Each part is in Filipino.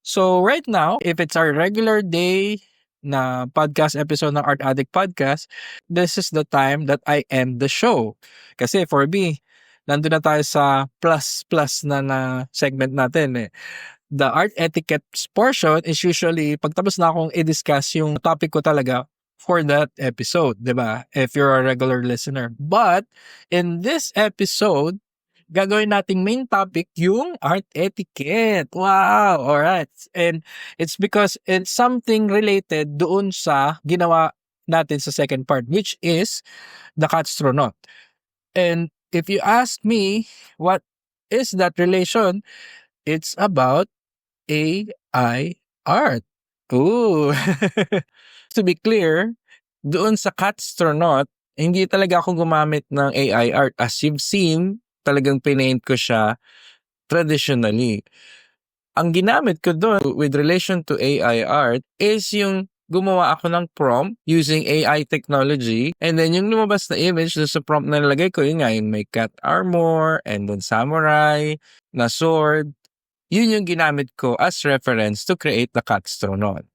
So right now, if it's our regular day na podcast episode ng Art Addict Podcast, this is the time that I end the show. Kasi for me, nandun na tayo sa plus na segment natin eh. The art etiquette portion is usually pagtapos na akong i-discuss yung topic ko talaga for that episode, di ba? If you're a regular listener. But in this episode, gagawin nating main topic yung art etiquette. Wow! Alright. And it's because it's something related doon sa ginawa natin sa second part, which is the Catstronaut. And if you ask me, what is that relation? It's about AI art. Ooh. To be clear, doon sa Catstronaut, hindi talaga ako gumamit ng AI art. As you've seen, talagang pinaint ko siya traditionally. Ang ginamit ko doon with relation to AI art is yung gumawa ako ng prompt using AI technology, and then yung lumabas na image doon sa prompt na nalagay ko, yun nga, yung may cat armor and then samurai na sword. Yun yung ginamit ko as reference to create the Catstronaut.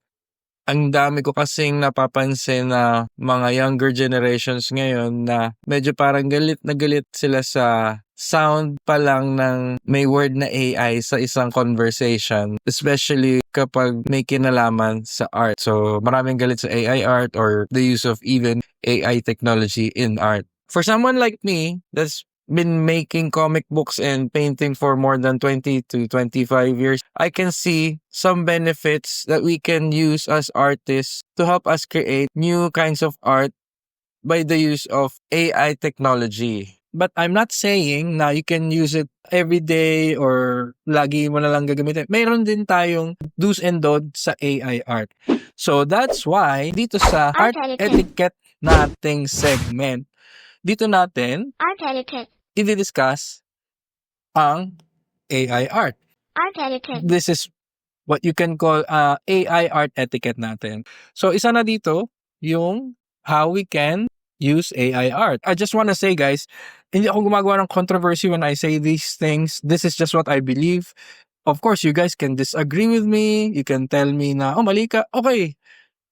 Ang dami ko kasing napapansin na mga younger generations ngayon na medyo parang galit na galit sila sa sound pa lang ng may word na AI sa isang conversation, especially kapag may kinalaman sa art. So maraming galit sa AI art or the use of even AI technology in art. For someone like me that's been making comic books and painting for more than 20 to 25 years, I can see some benefits that we can use as artists to help us create new kinds of art by the use of AI technology. But I'm not saying na you can use it every day or lagi mo na lang gagamitin. Mayroon din tayong do's and don'ts sa AI art. So that's why dito sa Art Etiquette nating segment, dito natin Art etiquette. i-discuss ang AI art. Art etiquette. This is what you can call AI art etiquette natin. So isa na dito yung how we can use AI art. I just want to say, guys, hindi ako gumagawa ng controversy when I say these things. This is just what I believe. Of course, you guys can disagree with me. You can tell me na, oh, mali ka. Okay.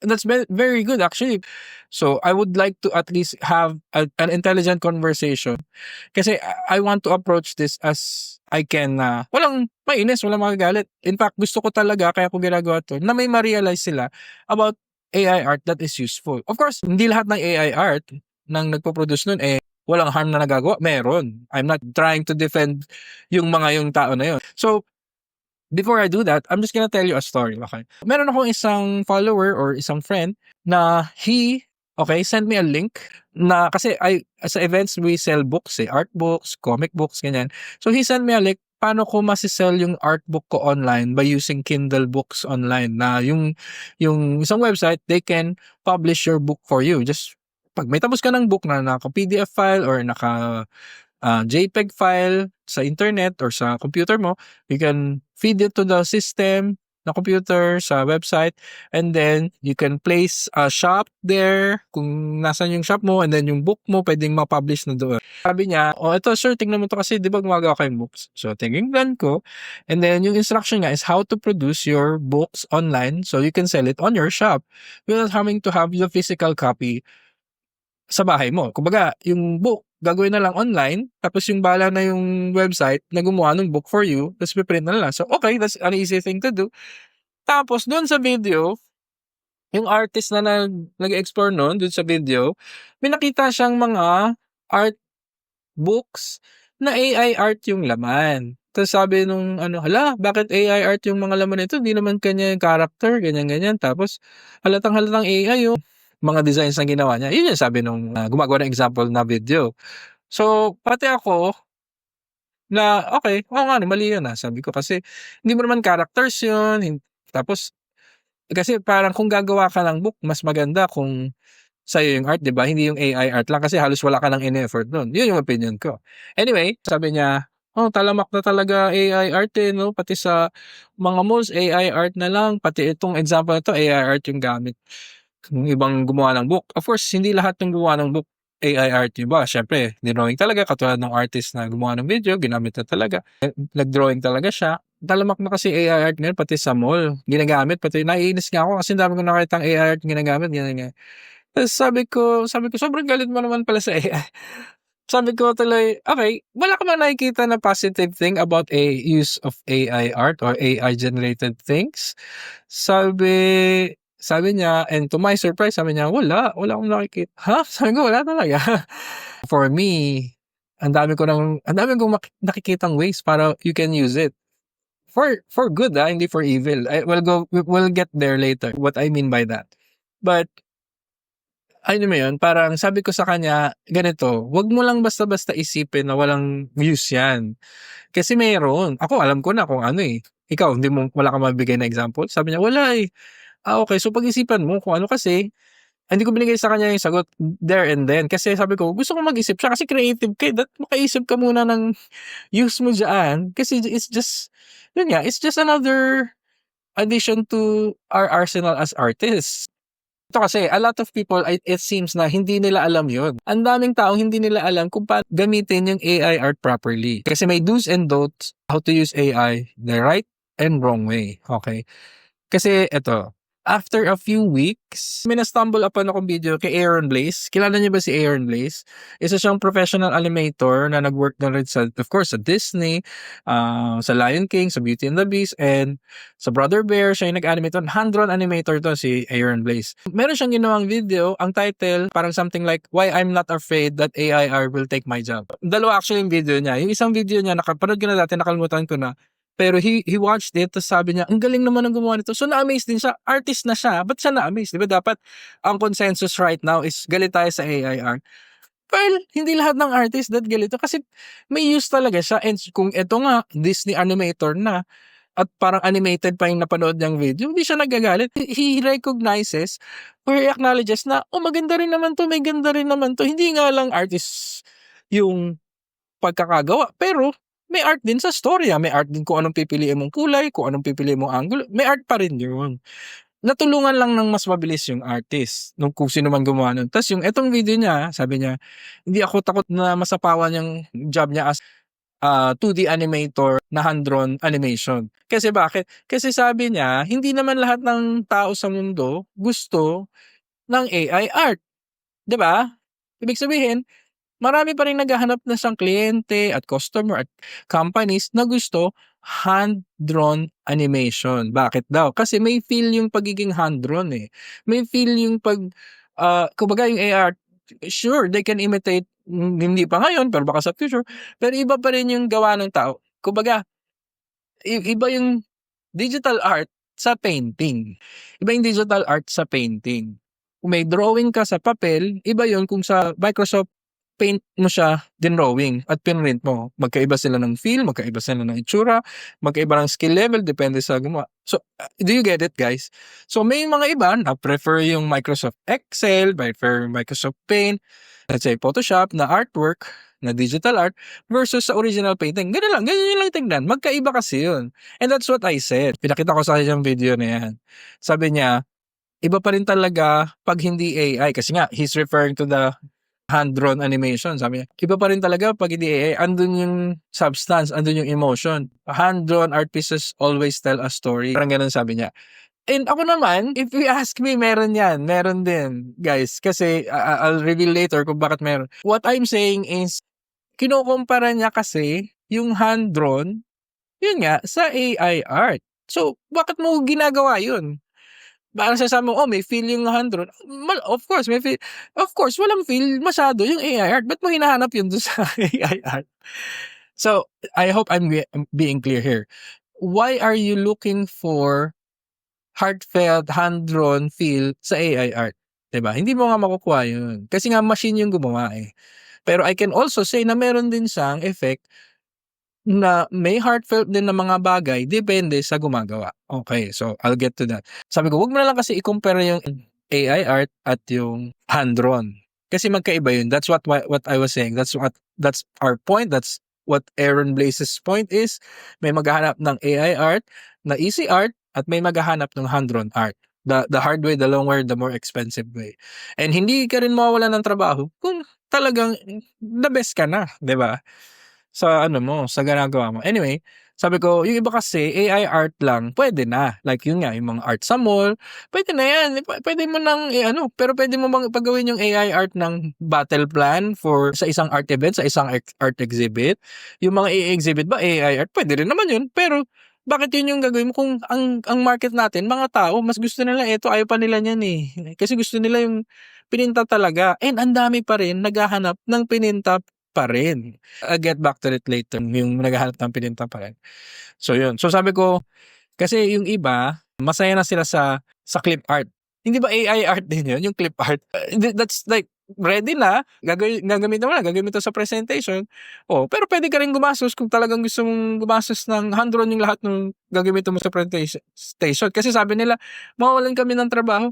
That's very good, actually. So I would like to at least have an intelligent conversation. Kasi I want to approach this as I can na walang mainis, walang magagalit. In fact, gusto ko talaga, kaya ko ginagawa to, na may ma-realize sila about AI art that is useful. Of course, hindi lahat ng AI art nang nagpo-produce nun walang harm na nagagawa. Meron. I'm not trying to defend yung tao na yun. So, before I do that, I'm just gonna tell you a story, okay? Meron akong isang follower or isang friend na sent me a link na kasi sa events we sell books art books, comic books, ganyan. So he sent me a link paano ko masisell yung art book ko online by using Kindle books online na yung isang website, they can publish your book for you. Just pag may tapos ka ng book na naka PDF file or naka JPEG file sa internet or sa computer mo, you can feed it to the system na computer sa website, and then you can place a shop there kung nasan yung shop mo, and then yung book mo pwedeng ma-publish na doon. Sabi niya, ito sir, tingnan mo to kasi di ba gumagawa kayong books? So tingnan ko, and then yung instruction nga is how to produce your books online so you can sell it on your shop without having to have the physical copy sa bahay mo. Kumbaga, yung book, gagawin na lang online, tapos yung bala na yung website na gumawa ng book for you, tapos piprint na lang. So, okay, that's an easy thing to do. Tapos, doon sa video, yung artist na nag-explore doon sa video, may nakita siyang mga art books na AI art yung laman. Tapos sabi nung hala, bakit AI art yung mga laman nito? Hindi naman kanya yung character, ganyan-ganyan. Tapos, halatang AI yung mga designs na ginawa niya. Yun yung sabi nung gumagawa ng example na video. So, pati ako, na okay, oo nga, mali yun sabi ko kasi, hindi mo naman characters yun. Tapos, kasi parang kung gagawa ka ng book, mas maganda kung sa'yo yung art, di ba? Hindi yung AI art lang kasi halos wala ka ng in-effort nun. Yun yung opinion ko. Anyway, sabi niya, talamak na talaga AI art no? Pati sa mga malls, AI art na lang. Pati itong example na to, AI art yung gamit ng ibang gumawa ng book. Of course, hindi lahat ng gumawa ng book AI art yung ba? Siyempre, drawing talaga. Katulad ng artist na gumawa ng video, ginamit na talaga. Nag-drawing talaga siya. talamak na kasi AI art ngayon pati sa mall ginagamit, pati naiinis nga ako kasi ang dami kong nakitang AI art ginagamit, ganyan. Tapos sabi ko, "Sobrang galit mo naman pala sa AI." Sabi ko tuloy, "Okey, wala ka bang nakikita na positive thing about a use of AI art or AI generated things?" Sabi sabi niya, and to my surprise sabi niya, wala akong nakikita." Ha? Sabi ko, "Wala talaga." For me, ang dami kong nakikitang ways para you can use it. For good, hindi for evil. We'll get there later, what I mean by that. But alam mo yun, parang sabi ko sa kanya, ganito, "Wag mo lang basta-basta isipin na walang use yan." Kasi meron. Ako alam ko na kung ano, eh. Ikaw wala kang mabibigay na example? Sabi niya, "Wala, eh." Okey. So pag-isipan mo kung ano kasi hindi ko binigay sa kanya yung sagot there and then. Kasi sabi ko, gusto ko mag-isip siya kasi creative ka, eh, makaisip ka muna ng use mo diyaan. Kasi it's just yun nga, it's just another addition to our arsenal as artists. Ito kasi a lot of people, it seems na hindi nila alam yun. Ang daming taong hindi nila alam kung paano gamitin yung AI art properly. Kasi may do's and don'ts how to use AI the right and wrong way, okay? Kasi eto, after a few weeks, may na-stumble upon akong video kay Aaron Blaze. Kilala niyo ba si Aaron Blaze? Isa siyang professional animator na nag-work na rin sa, of course, sa Disney, sa Lion King, sa Beauty and the Beast, and sa Brother Bear. Siya yung nag-animate on. Hand-drawn animator to si Aaron Blaze. Meron siyang ginawang video, ang title, parang something like, "Why I'm Not Afraid That AIR Will Take My Job." Dalawa actually yung video niya. Yung isang video niya, nakapanood ko na dati, nakalimutan ko na. Pero he watched it, tapos sabi niya, "Ang galing naman ng gumawa nito." So na-amaze din siya, artist na siya, ba't siya na-amaze? 'Di ba dapat ang consensus right now is galit tayo sa AI art. Well, hindi lahat ng artist that galito kasi may use talaga siya, and kung eto nga, Disney animator na at parang animated pa yung napanood niyang video, hindi siya nagagalit. He recognizes or he acknowledges na, "Oh, maganda rin naman 'to, may ganda rin naman 'to." Hindi nga lang artist yung pagkakagawa, pero may art din sa storya, may art din kung anong pipiliin mong kulay, kung anong pipiliin mong angulo, may art pa rin yun. Natulungan lang ng mas mabilis yung artist nung kung sino man gumawa nun. Tas yung etong video niya, sabi niya, "Hindi ako takot na masapawan yung job niya as 2D animator na hand-drawn animation." Kasi bakit? Kasi sabi niya, hindi naman lahat ng tao sa mundo gusto ng AI art, 'di ba? Ibig sabihin, marami pa ring naghahanap na siyang kliyente at customer at companies na gusto hand-drawn animation. Bakit daw? Kasi may feel yung pagiging hand-drawn, eh. May feel yung kumbaga yung AR, sure, they can imitate, hindi pa ngayon, pero baka sa future, pero iba pa rin yung gawa ng tao. Kumbaga, iba yung digital art sa painting. Iba yung digital art sa painting. Kung may drawing ka sa papel, iba yun kung sa Microsoft Paint mo siya dinrawing at pinrint mo. Magkaiba sila ng feel, magkaiba sila ng itsura, magkaiba ng skill level, depende sa gumawa. So, do you get it, guys? So, may mga iba na prefer yung Microsoft Excel, prefer Microsoft Paint, let's say Photoshop na artwork, na digital art, versus sa original painting. Ganyan lang tingnan. Magkaiba kasi yun. And that's what I said. Pinakita ko sa kanya yung video na yan. Sabi niya, iba pa rin talaga pag hindi AI. Kasi nga, he's referring to the hand-drawn animation. Sabi niya, iba pa rin talaga pag hindi AI. Andun yung substance, andun yung emotion. Hand-drawn art pieces always tell a story. Parang ganun sabi niya. And ako naman, if you ask me, meron yan. Meron din, guys. Kasi I'll reveal later kung bakit meron. What I'm saying is, kinukumpara niya kasi yung hand-drawn, yun nga, sa AI art. So, bakit mo ginagawa yun? Parang sasabi mo, "Oh, may feel yung hand-drawn." Of course, may feel. Of course, walang feel masyado yung AI art. Ba't mo hinahanap yun dun sa AI art? So, I hope I'm being clear here. Why are you looking for heartfelt, hand-drawn feel sa AI art? 'Di ba? Hindi mo nga makukuha yun. Kasi nga machine yung gumawa, eh. Pero I can also say na meron din siyang effect na may heartfelt din na mga bagay, depende sa gumagawa. Okay, so I'll get to that. Sabi ko, wag mo na lang kasi i-compare yung AI art at yung hand-drawn. Kasi magkaiba yun. That's what I was saying. That's our point. That's what Aaron Blaze's point is. May maghahanap ng AI art na easy art at may maghahanap ng hand-drawn art. The hard way, the long way, the more expensive way. And hindi ka rin mawawalan ng trabaho kung talagang the best ka na, 'di ba? Sa ano mo, sa ginagawa mo. Anyway, Sabi ko, yung iba kasi AI art lang, pwede na. Like yun nga, yung mga art sa mall, pwede na yan. Pwede mo nang pero pwede mo bang ipagawin yung AI art ng battle plan for sa isang art event, sa isang art exhibit? Yung mga i-exhibit ba AI art? Pwede rin naman yun. Pero bakit yun yung gagawin mo kung ang market natin, mga tao, mas gusto nila eto, ayaw pa nila niyan eh. Kasi gusto nila yung pininta talaga. And ang dami pa rin naghahanap ng pininta pa rin. I'll get back to it later, yung naghahanap ng pininta pa rin. So yun. So sabi ko, kasi yung iba, masaya na sila sa clip art. Hindi ba AI art din yun, yung clip art? That's like, ready na, gagamitin mo na, gagamitin sa presentation. Oh, pero pwede ka rin gumastos kung talagang gusto mong gumastos ng hand-drawn yung lahat ng gagamitin mo sa presentation. Kasi sabi nila, mawawalan kami ng trabaho.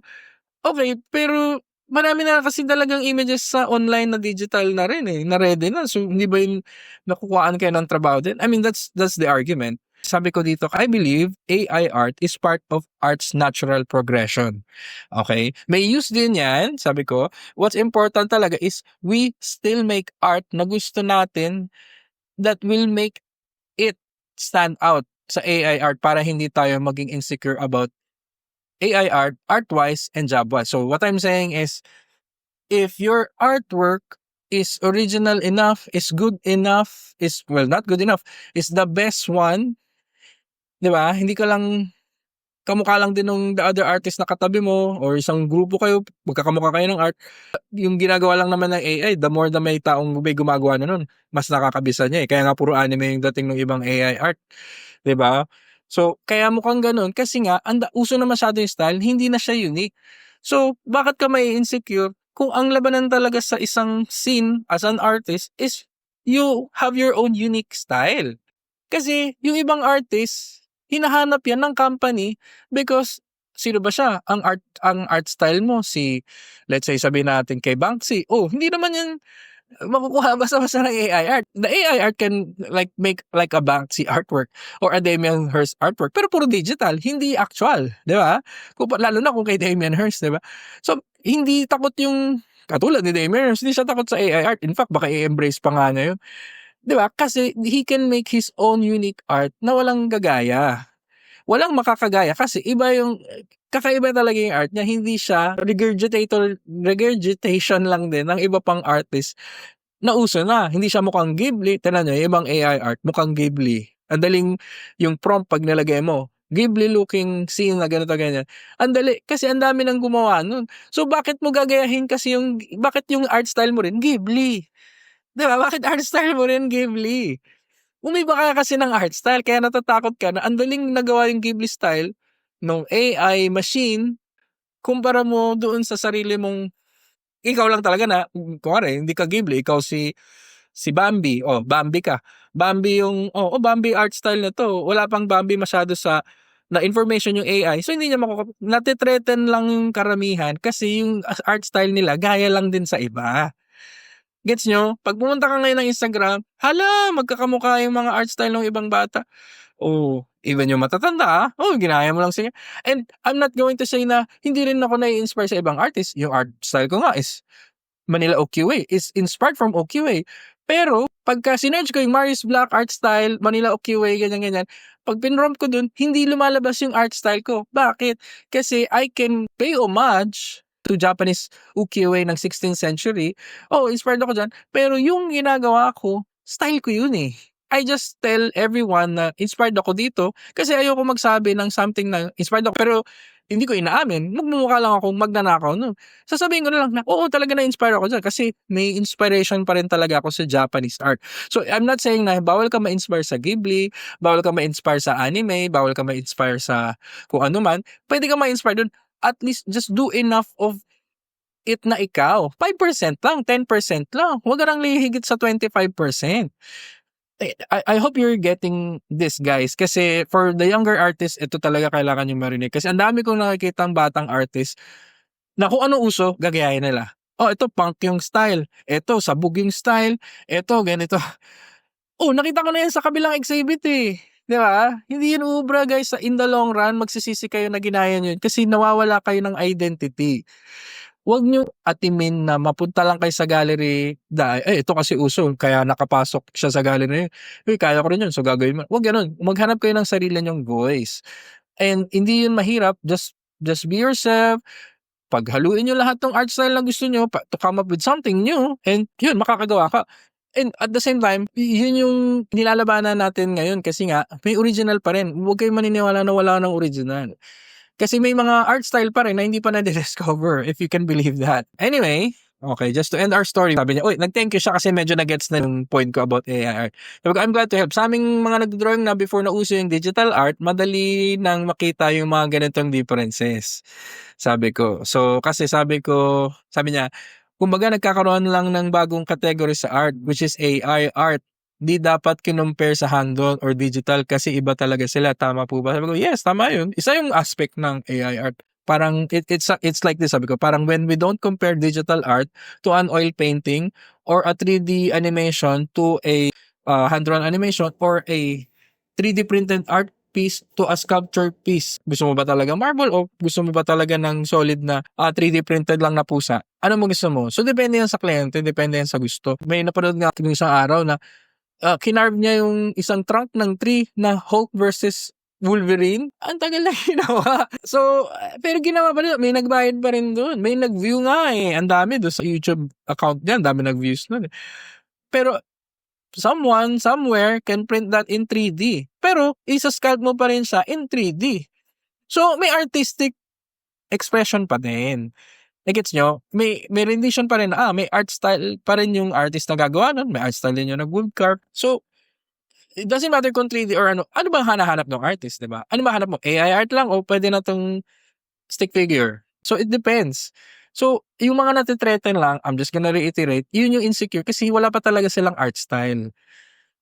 Okay, pero marami na kasi talagang images sa online na digital na rin eh, na ready na. So, hindi ba yung nakukuhaan kayo ng trabaho din? I mean, that's the argument. Sabi ko dito, I believe AI art is part of art's natural progression. Okay? May use din yan, sabi ko. What's important talaga is we still make art na gusto natin that will make it stand out sa AI art para hindi tayo maging insecure about AI art, art-wise, and job-wise. So what I'm saying is, if your artwork is original enough, is good enough, is, well, not good enough, is the best one, di ba? Hindi ka lang, kamukha lang din ng the other artist na katabi mo, or isang grupo kayo, magkakamukha kayo ng art. Yung ginagawa lang naman ng AI, the more na may taong may gumagawa na nun, mas nakakabisa niya eh. Kaya nga puro anime yung dating ng ibang AI art. 'Di ba? So, kaya mukhang gano'n kasi nga uso na masyado yung style, hindi na siya unique. So, bakit ka mai-insecure kung ang labanan talaga sa isang scene as an artist is you have your own unique style. Kasi yung ibang artist, hinahanap yan ng company because sino ba siya? Ang art style mo si, let's say sabihin natin kay Banksy. Oh, hindi naman yan makukuha basta-basta ng AI art. The AI art can like make like a Banksy artwork or a Damien Hirst artwork, pero puro digital, hindi actual, 'di ba? Lalo na kung kay Damien Hirst, 'di ba? So, hindi takot yung katulad ni Damien Hirst, hindi siya takot sa AI art. In fact, baka i-embrace pa nga niya yun. 'Di ba? Kasi he can make his own unique art na walang gagaya. Walang makakagaya kasi iba yung kakaiba talaga yung art niya, hindi siya regurgitation lang din ng iba pang artist na uso na. Hindi siya mukhang Ghibli. Tingnan niyo, yung ibang AI art mukhang Ghibli. Ang daling yung prompt pag nilagay mo, Ghibli looking scene na ganito ganyan. Ang dali kasi ang dami nang gumawa nun. So bakit mo gagayahin kasi bakit yung art style mo rin Ghibli? 'Di ba? Bakit art style mo rin Ghibli? Umiba ka kasi ng art style kaya natatakot ka na ang daling nagawa yung Ghibli style nung AI machine kumpara mo doon sa sarili mong ikaw lang talaga na kunwari hindi ka Ghibli, ikaw si Bambi, oh, Bambi ka. Bambi yung Bambi art style na 'to. Wala pang Bambi masyado sa na information yung AI. So hindi niya nate-threaten lang yung karamihan kasi yung art style nila gaya lang din sa iba. Gets nyo? Pag pumunta ka ngayon ng Instagram, hala, magkakamukha yung mga art style ng ibang bata. Oh, even yung matatanda, ginaya mo lang siya. And I'm not going to say na hindi rin ako nai-inspire sa ibang artist. Yung art style ko nga is Manila OQA, is inspired from OQA. Pero, pagka sinerge ko yung Marius Black art style, Manila OQA, ganyan-ganyan, pag pinrompt ko dun, hindi lumalabas yung art style ko. Bakit? Kasi I can pay homage to Japanese ukiyo-e ng 16th century. Inspired ako dyan. Pero yung ginagawa ko, style ko yun eh. I just tell everyone na inspired ako dito kasi ayoko magsabi ng something na inspired ako pero hindi ko inaamin. Magmumukha lang akong magnanakaw nun. Sasabihin ko na lang na talaga na-inspire ako dyan kasi may inspiration pa rin talaga ako sa Japanese art. So I'm not saying na bawal ka ma-inspire sa Ghibli, bawal ka ma-inspire sa anime, bawal ka ma-inspire sa kung ano man. Pwede ka ma-inspire dun. At least just do enough of it na ikaw. 5% lang, 10% lang. Huwag ka nang lihigit sa 25%. I hope you're getting this, guys. Kasi for the younger artists, ito talaga kailangan nyo marinig. Kasi ang dami kong nakikita ang batang artist na kung ano uso, gagayahin nila. Ito punk yung style. Ito sabog yung style. Ito ganito. Nakita ko na yan sa kabilang exhibit eh. Di ba? Hindi yun ubra, guys. In the long run, magsisisi kayo na ginaya nyo yun kasi nawawala kayo ng identity. Huwag niyo atimin na mapunta lang kayo sa gallery ito kasi uso kaya nakapasok siya sa gallery na yun. Uy, kaya ko rin yun so gagawin mo. Huwag gano'n. Maghanap kayo ng sarili niyong voice. And hindi yun mahirap. Just be yourself. Paghaluin niyo lahat ng art style na gusto niyo to come up with something new and yun, makakagawa ka. And at the same time, yun yung nilalabanan natin ngayon kasi nga may original pa rin. Huwag kayong maniniwala na wala ng original. Kasi may mga art style pa rin na hindi pa na-discover, if you can believe that. Anyway, okay, just to end our story, sabi niya, nag-thank you siya kasi medyo na-gets na yung point ko about AI art. Sabi ko, I'm glad to help. Sa aming mga nag-drawing na before na uso yung digital art, madali nang makita yung mga ganitong differences. Sabi ko. So, kasi sabi niya, kumbaga nagkakaroon lang ng bagong category sa art, which is AI art. Di dapat kinumpare sa hand-drawn or digital kasi iba talaga sila. Tama po ba? Sabi ko, yes, tama yun. Isa yung aspect ng AI art. Parang it's like this, sabi ko. Parang when we don't compare digital art to an oil painting or a 3D animation to a hand-drawn animation or a 3D printed art piece to a sculpture piece. Gusto mo ba talaga marble o gusto mo ba talaga ng solid na 3D printed lang na pusa? Ano mo gusto mo? So, depende yan sa kliyente, depende yan sa gusto. May napanood nga ako isang araw na kinarve niya yung isang trunk ng tree na Hulk versus Wolverine. Ang tagal na ginawa. So, pero ginawa pa rin. May nagbayad pa rin doon. May nag-view nga eh. Ang dami doon sa YouTube account niya. Ang dami nag-views doon eh. Pero, someone, somewhere, can print that in 3D. Pero, isa-sculpt mo pa rin siya in 3D. So, may artistic expression pa din. Gets nyo? May rendition pa rin. May art style pa rin yung artist na gagawa nun. May art style din yung nag-wood carve. So, it doesn't matter kung 3D or ano. Ano bang hanahanap ng artist, di ba? Ano ba hanap mo? AI art lang o pwede na tong stick figure? So, it depends. So, yung mga natitreaten lang, I'm just gonna reiterate, yun yung insecure kasi wala pa talaga silang art style.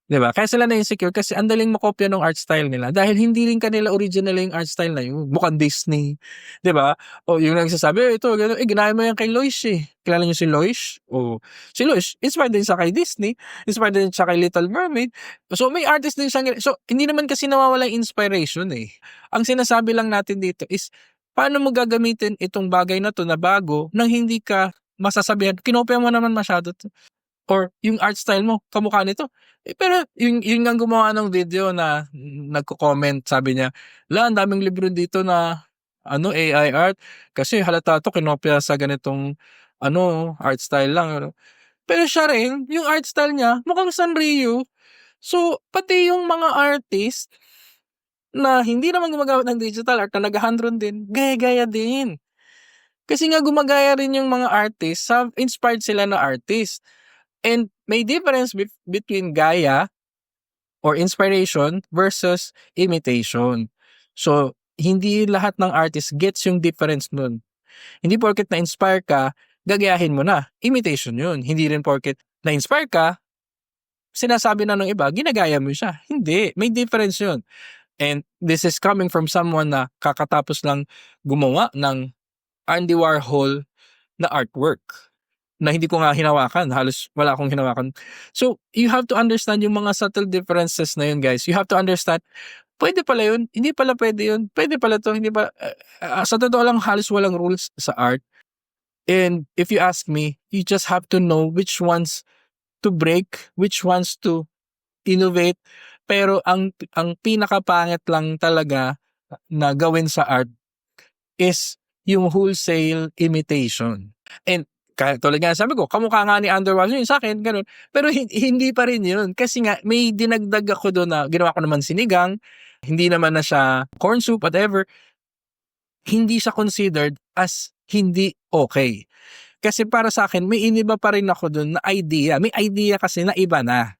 'Di ba? Kaya sila na-insecure kasi ang daling makopya ng art style nila dahil hindi rin kanila original yung art style na yun. Mukhang Disney. 'Di ba? O yung nagsasabi, ito, gano'n. Ginaya mo yan kay Loish eh. Kilala niyo si Loish? O si Loish, inspired din siya kay Disney. Inspired din siya kay Little Mermaid. So may artist din siya. So hindi naman kasi nawawala yung inspiration eh. Ang sinasabi lang natin dito is, paano mo gagamitin itong bagay na to na bago nang hindi ka masasabihan, kinopya mo naman masyado to. Or yung art style mo, kamukha nito. Pero yun ngang gumawa ng video na nagko-comment, sabi niya, ang daming libro dito na AI art kasi halata to kinopya sa ganitong art style lang. Pero siya rin, yung art style niya, mukhang Sanrio. So, pati yung mga artist na hindi naman gumagamit ng digital art na nag-hand-drawn din, gaya-gaya din. Kasi nga gumagaya rin yung mga artist, inspired sila na artist. And may difference between gaya or inspiration versus imitation. So, hindi lahat ng artist gets yung difference nun. Hindi porket na-inspire ka, gagayahin mo na. Imitation yun. Hindi rin porket na-inspire ka, sinasabi na ng iba, ginagaya mo siya. Hindi. May difference yun. And this is coming from someone na kakatapos lang gumawa ng Andy Warhol na artwork na hindi ko nga hinawakan. Halos wala akong hinawakan. So, you have to understand yung mga subtle differences na yun, guys. You have to understand, pwede pala yun, hindi pala pwede yun, pwede pala to, hindi pala. Sa totoo lang, halos walang rules sa art. And if you ask me, you just have to know which ones to break, which ones to innovate. Pero ang pinakapangit lang talaga na gawin sa art is yung wholesale imitation. And kaya tulad nga sabi ko, kamukha nga ni Underwater yun sa akin, ganun. Pero hindi pa rin yun. Kasi nga, may dinagdag ako doon na ginawa ko naman sinigang, hindi naman na siya corn soup, whatever. Hindi siya considered as hindi okay. Kasi para sa akin, may iniba pa rin ako doon na idea. May idea kasi na iba na.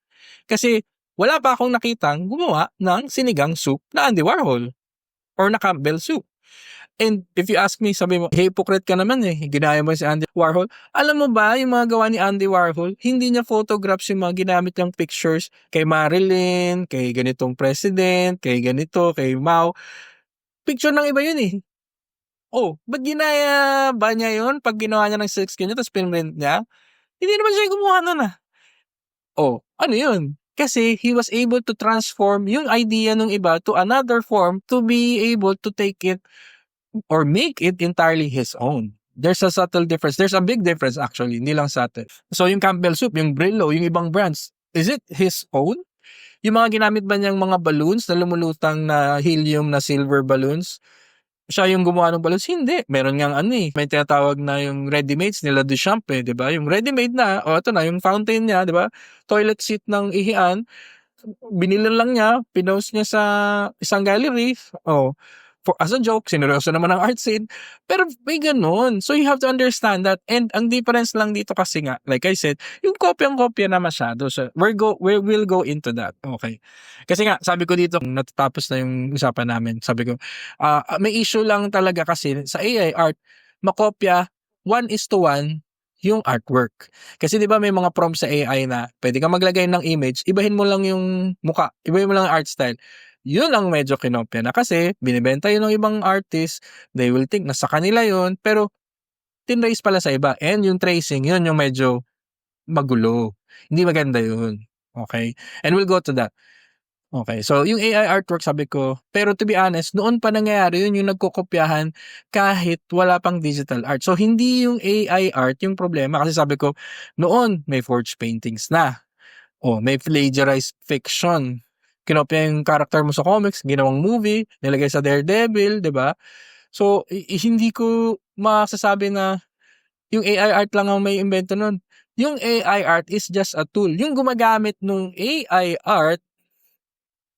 Kasi wala pa akong nakitang gumawa ng sinigang soup na Andy Warhol or na Campbell soup. And if you ask me, sabi mo, hypocrite ka naman eh. Ginaya mo si Andy Warhol. Alam mo ba, yung mga gawa ni Andy Warhol, hindi niya photographs yung mga ginamit niyang pictures kay Marilyn, kay ganitong president, kay ganito, kay Mao. Picture ng iba yun eh. Ba't ginaya ba niya yun pag ginawa niya ng silk screen niya tapos pinrint niya? Hindi naman siya gumawa nun ah. Ano yun? Kasi he was able to transform yung idea ng iba to another form to be able to take it or make it entirely his own. There's a subtle difference. There's a big difference actually, hindi lang subtle. So yung Campbell Soup, yung Brillo, yung ibang brands, is it his own? Yung mga ginamit ba niyang mga balloons na lumulutang na helium na silver balloons, siya yung gumawa ng balloons? Hindi. Meron ngang may tinatawag na yung ready-mades nila Duchamp di ba? Yung ready-made na, ito na, yung fountain niya, di ba? Toilet seat ng ihian, binili lang niya, pinost niya sa isang gallery, for as a joke, sineryoso naman ang art scene, pero may ganun. So you have to understand that, and ang difference lang dito kasi nga, like I said, yung kopyang-kopya na masyado. So we will go into that. Okay. Kasi nga, sabi ko dito, natatapos na yung usapan namin, sabi ko, may issue lang talaga kasi sa AI art, makopya 1:1 yung artwork. Kasi 'di ba may mga prompts sa AI na pwede kang maglagay ng image, ibahin mo lang yung mukha, ibahin mo lang ang art style. Yun ang medyo kinopya na kasi binibenta yun ng ibang artist, they will think na sa kanila yun, pero tinrace pala sa iba. And yung tracing, yun yung medyo magulo. Hindi maganda yun. Okay? And we'll go to that. Okay, so yung AI artwork sabi ko, pero to be honest, noon pa nangyayari yun yung nagkokopyahan kahit wala pang digital art. So hindi yung AI art yung problema kasi sabi ko, noon may forged paintings na. May plagiarized fiction. Kinopya yung character mo sa comics, ginawang movie, nilagay sa Daredevil, 'di ba? So hindi ko masasabi na yung AI art lang ang may imbento nun. Yung AI art is just a tool. Yung gumagamit nung AI art,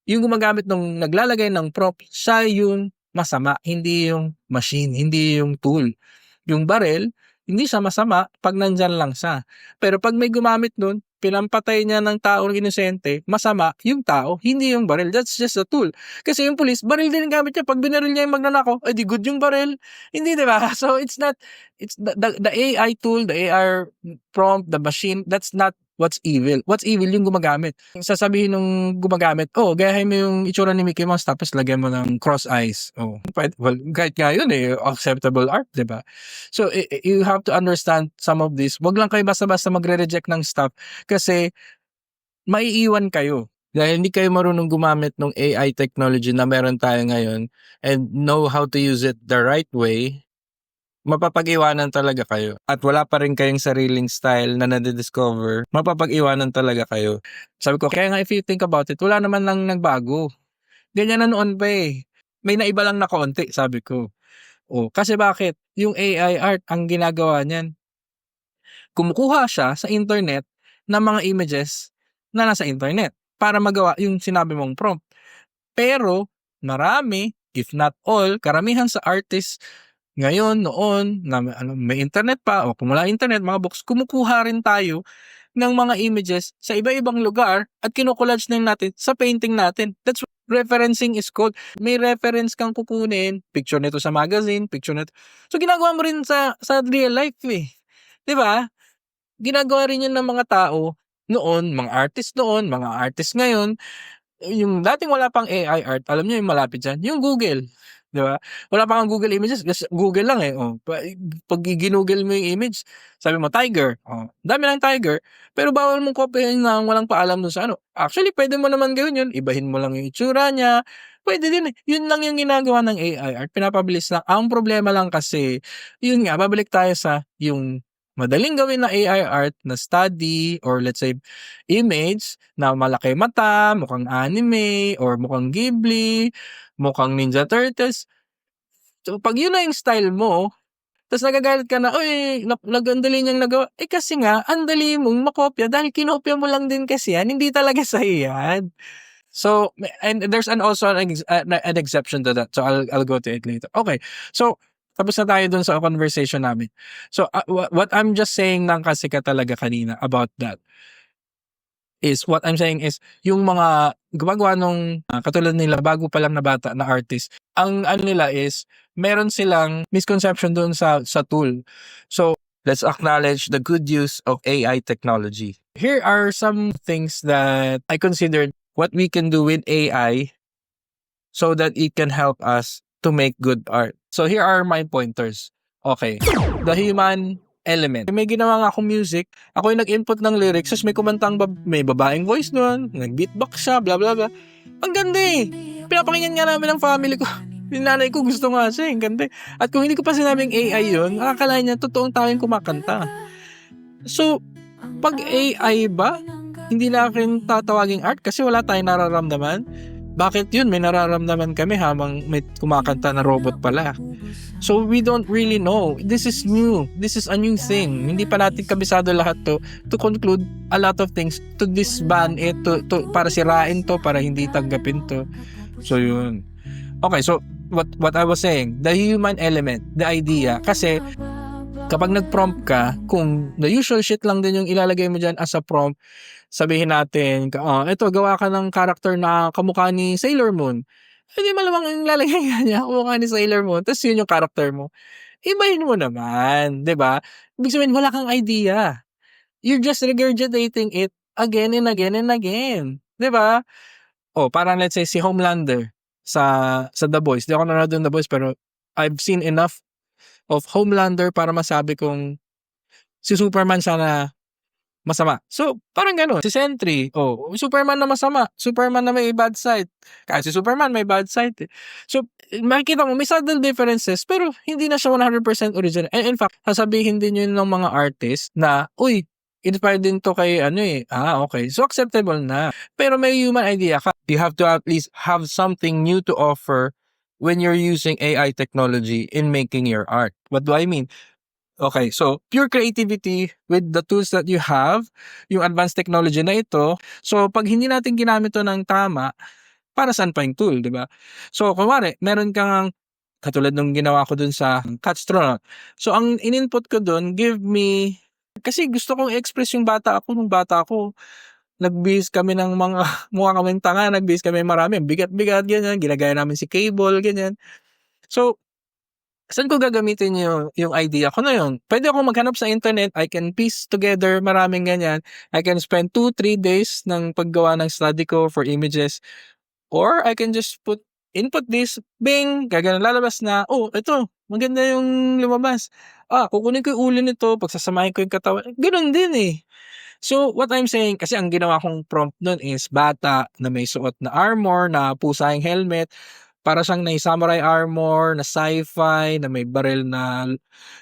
yung gumagamit nung naglalagay ng prompt, siya yung masama, hindi yung machine, hindi yung tool. Yung barel, hindi siya masama pag nandyan lang siya. Pero pag may gumamit nun, pinampatay niya ng taong inosente, masama yung tao, hindi yung barel. That's just a tool. Kasi yung police, baril din ang gamit niya. Pag binaril niya yung magnanakaw, di good yung baril. Hindi, di ba? So it's the AI tool, the AI prompt, the machine, that's not what's evil. What's evil yung gumagamit. Sasabihin nung gumagamit, gayahin mo yung itsura ni Mickey Mouse tapos lagyan mo ng cross eyes. Well, kahit nga yun acceptable art, di ba? So you have to understand some of this. Wag lang kayo basta-basta magre-reject ng stuff kasi maiiwan kayo. Dahil hindi kayo marunong gumamit ng AI technology na meron tayo ngayon and know how to use it the right way, mapapag-iwanan talaga kayo. At wala pa rin kayong sariling style na nadidiscover, mapapag-iwanan talaga kayo. Sabi ko, kaya nga if you think about it, wala naman lang nagbago. Ganyan na noon pa May naiba lang na konti, sabi ko. Kasi bakit? Yung AI art, ang ginagawa niyan, kumukuha siya sa internet ng mga images na nasa internet para magawa yung sinabi mong prompt. Pero, marami, if not all, karamihan sa artists ngayon, noon, na may internet pa, kung wala internet, mga books, kumukuha rin tayo ng mga images sa iba-ibang lugar at kinukollage na natin sa painting natin. That's what referencing is called. May reference kang kukunin, picture nito sa magazine, picture nito. So, ginagawa mo rin sa real life Di ba? Ginagawa rin yun ng mga tao noon, mga artist noon, mga artist ngayon. Yung dating wala pang AI art, alam niyo yung malapit dyan, yung Google. Di ba? Wala pa kang Google Images, just Google lang Pag ginugel mo yung image, sabi mo, tiger. Dami lang tiger. Pero bawal mong kopyahin na walang paalam dun sa ano. Actually, pwede mo naman gawin yun. Ibahin mo lang yung itsura niya. Pwede din Yun lang yung ginagawa ng AI art. Pinapabilis lang. Ang problema lang kasi, yun nga, babalik tayo sa yung madaling gawin na AI art na study or let's say image na malaki mata, mukhang anime or mukhang Ghibli, mukhang Ninja Turtles. So pag yun na yung style mo, tapos nagagalit ka na, nagandali niyang nagawa. Kasi nga, ang dali mong makopya dahil kinopya mo lang din kasi yan, hindi talaga sa'yo yan. So, and there's also an exception to that. So I'll go to it later. Okay. So, tapos na tayo dun sa conversation namin. So, what I'm just saying lang kasi talaga kanina about that is, what I'm saying is, yung mga gumagawa nung katulad nila, bago pa lang na bata na artist, ang nila is, meron silang misconception dun sa tool. So, let's acknowledge the good use of AI technology. Here are some things that I considered what we can do with AI so that it can help us to make good art. So here are my pointers. Okay. The human element. May ginawa nga akong music, ako yung nag-input ng lyrics, tapos may kumantang may babaeng voice nun, nag-beatbox siya, blah blah blah. Ang ganda Pinapakinggan nga namin ng family ko. Yung nanay ko gusto nga siya, ang ganda. At kung hindi ko pa sinabing AI yun, akakalain niya totoong tao yung kumakanta. So, pag AI ba, hindi natin tatawaging art kasi wala tayong nararamdaman. Bakit yun? May nararamdaman kami habang may kumakanta na robot pala. So, we don't really know. This is new. This is a new thing. Hindi pa natin kabisado lahat to conclude a lot of things, to disband it, to para sirain to, para hindi tanggapin to. So, yun. Okay, so, what I was saying, the human element, the idea, kasi kapag nag-prompt ka, kung the usual shit lang din yung ilalagay mo dyan as a prompt, sabihin natin, ito, gawa ka ng character na kamukha ni Sailor Moon. Hindi malamang yung lalagay niya, kamukha ni Sailor Moon, tapos yun yung character mo. Ibahin mo naman, di ba? Ibig sabihin, wala kang idea. You're just regurgitating it again and again and again. Di ba? Parang let's say si Homelander sa The Boys. Di ako nanonood ng The Boys, pero I've seen enough of Homelander para masabi kong si Superman sana masama. So, parang gano'n. Si Sentry, Superman na masama. Superman na may bad side. Kasi si Superman may bad side. So, makikita mo, may subtle differences, pero hindi na siya 100% original. And in fact, sasabihin din yun ng mga artist na, uy, inspired din to kay okay. So, acceptable na. Pero may human idea ka. You have to at least have something new to offer when you're using AI technology in making your art. What do I mean? Okay, so pure creativity with the tools that you have, yung advanced technology na ito. So pag hindi natin ginamit to ng tama, para saan pa yung tool, di ba? So kunwari, meron kang katulad nung ginawa ko dun sa Catstronaut. So ang in-input ko dun, kasi gusto kong i-express yung bata ako. Nung bata ako, nagbihis kami ng mga mukha kaming tanga, nagbihis kami marami, bigat-bigat, ganyan, ginagaya namin si Cable, ganyan. So, saan ko gagamitin yung idea ko na yun? Pwede akong maghanap sa internet, I can piece together maraming ganyan. I can spend 2-3 days ng paggawa ng study ko for images. Or I can just input this, bing, gagana lalabas na, ito, maganda yung lumabas. Kukunin ko yung ulo nito, pagsasamahin ko yung katawan. Ganun din eh. So, what I'm saying, kasi ang ginawa kong prompt nun is bata na may suot na armor, na pusang helmet, para siyang na samurai armor, na sci-fi, na may baril na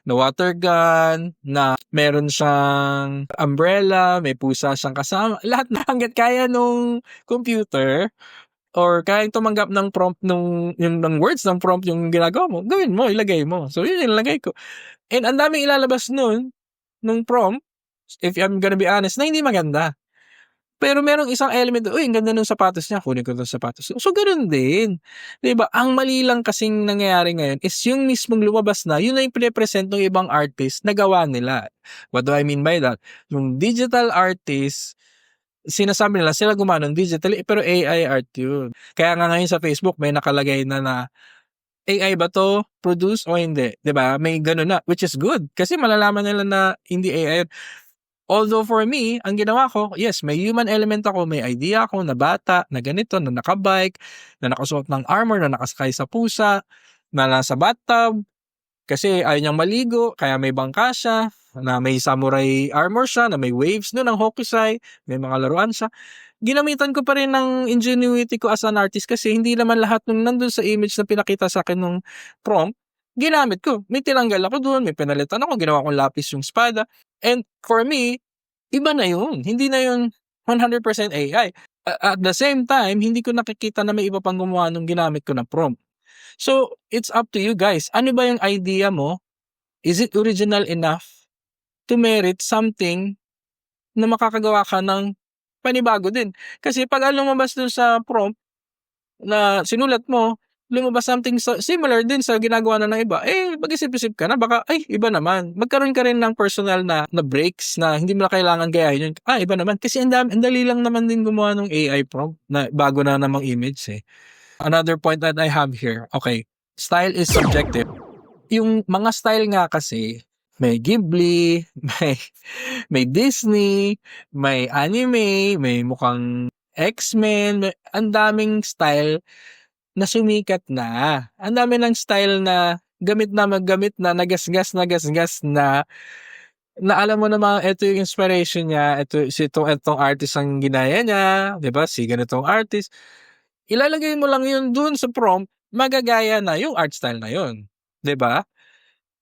water gun, na meron siyang umbrella, may pusa siyang kasama. Lahat na hanggat kaya nung computer or kaya tumanggap ng prompt ng words ng prompt yung ginagawa mo, gawin mo, ilagay mo. So, yun yung ilagay ko. And ang daming ilalabas nung prompt, if I'm gonna be honest, na hindi maganda. Pero merong isang element, ang ganda ng sapatos niya, kunin ko 'tong sapatos. So, gano'n din. 'Di ba? Ang mali lang kasing nangyayari ngayon is yung mismong lumabas na, yun na yung pine-present ng ibang artist na gawa nila. What do I mean by that? Yung digital artist, sinasabi nila sila gumawa ng digital, pero AI art yun. Kaya nga ngayon sa Facebook may nakalagay na AI ba 'to produce o hindi, 'di ba? May gano'n na, which is good kasi malalaman nila na hindi AI yun. Although for me, ang ginawa ko, yes, may human element ako, may idea ako na bata, na ganito, na nakabike, na nakasuot ng armor, na nakasakay sa pusa, na nasa bathtub, kasi ayaw niyang maligo, kaya may bangka siya, na may samurai armor siya, na may waves doon ng Hokusai, may mga laruan siya. Ginamitan ko pa rin ng ingenuity ko as an artist kasi hindi naman lahat nung nandun sa image na pinakita sa akin nung prompt, ginamit ko. May tinanggal ako doon, may pinalitan ako, ginawa kong lapis yung espada. And for me, iba na yun. Hindi na yun 100% AI. At the same time, hindi ko nakikita na may iba pang gumawa nung ginamit ko na prompt. So, it's up to you guys. Ano ba yung idea mo? Is it original enough to merit something na makakagawa ka ng panibago din? Kasi pag lumabas dun sa prompt na sinulat mo, lumabas something similar din sa ginagawa na ng iba, mag-isip-isip ka na, baka, iba naman. Magkaroon ka rin ng personal na breaks na hindi mo na kailangan gayahin yun. Iba naman. Kasi ang dali lang naman din gumawa ng AI prompt na bago na namang image eh. Another point that I have here, okay, style is subjective. Yung mga style nga kasi, may Ghibli, may Disney, may anime, may mukhang X-Men, ang daming style na sumikat na. Ang dami ng style na gamit na nagasgas na alam mo naman ito yung inspiration niya, itong artist ang ginaya niya, 'di ba? Si ganitong artist. Ilalagay mo lang yun dun sa prompt, magagaya na yung art style na yun. 'Di ba?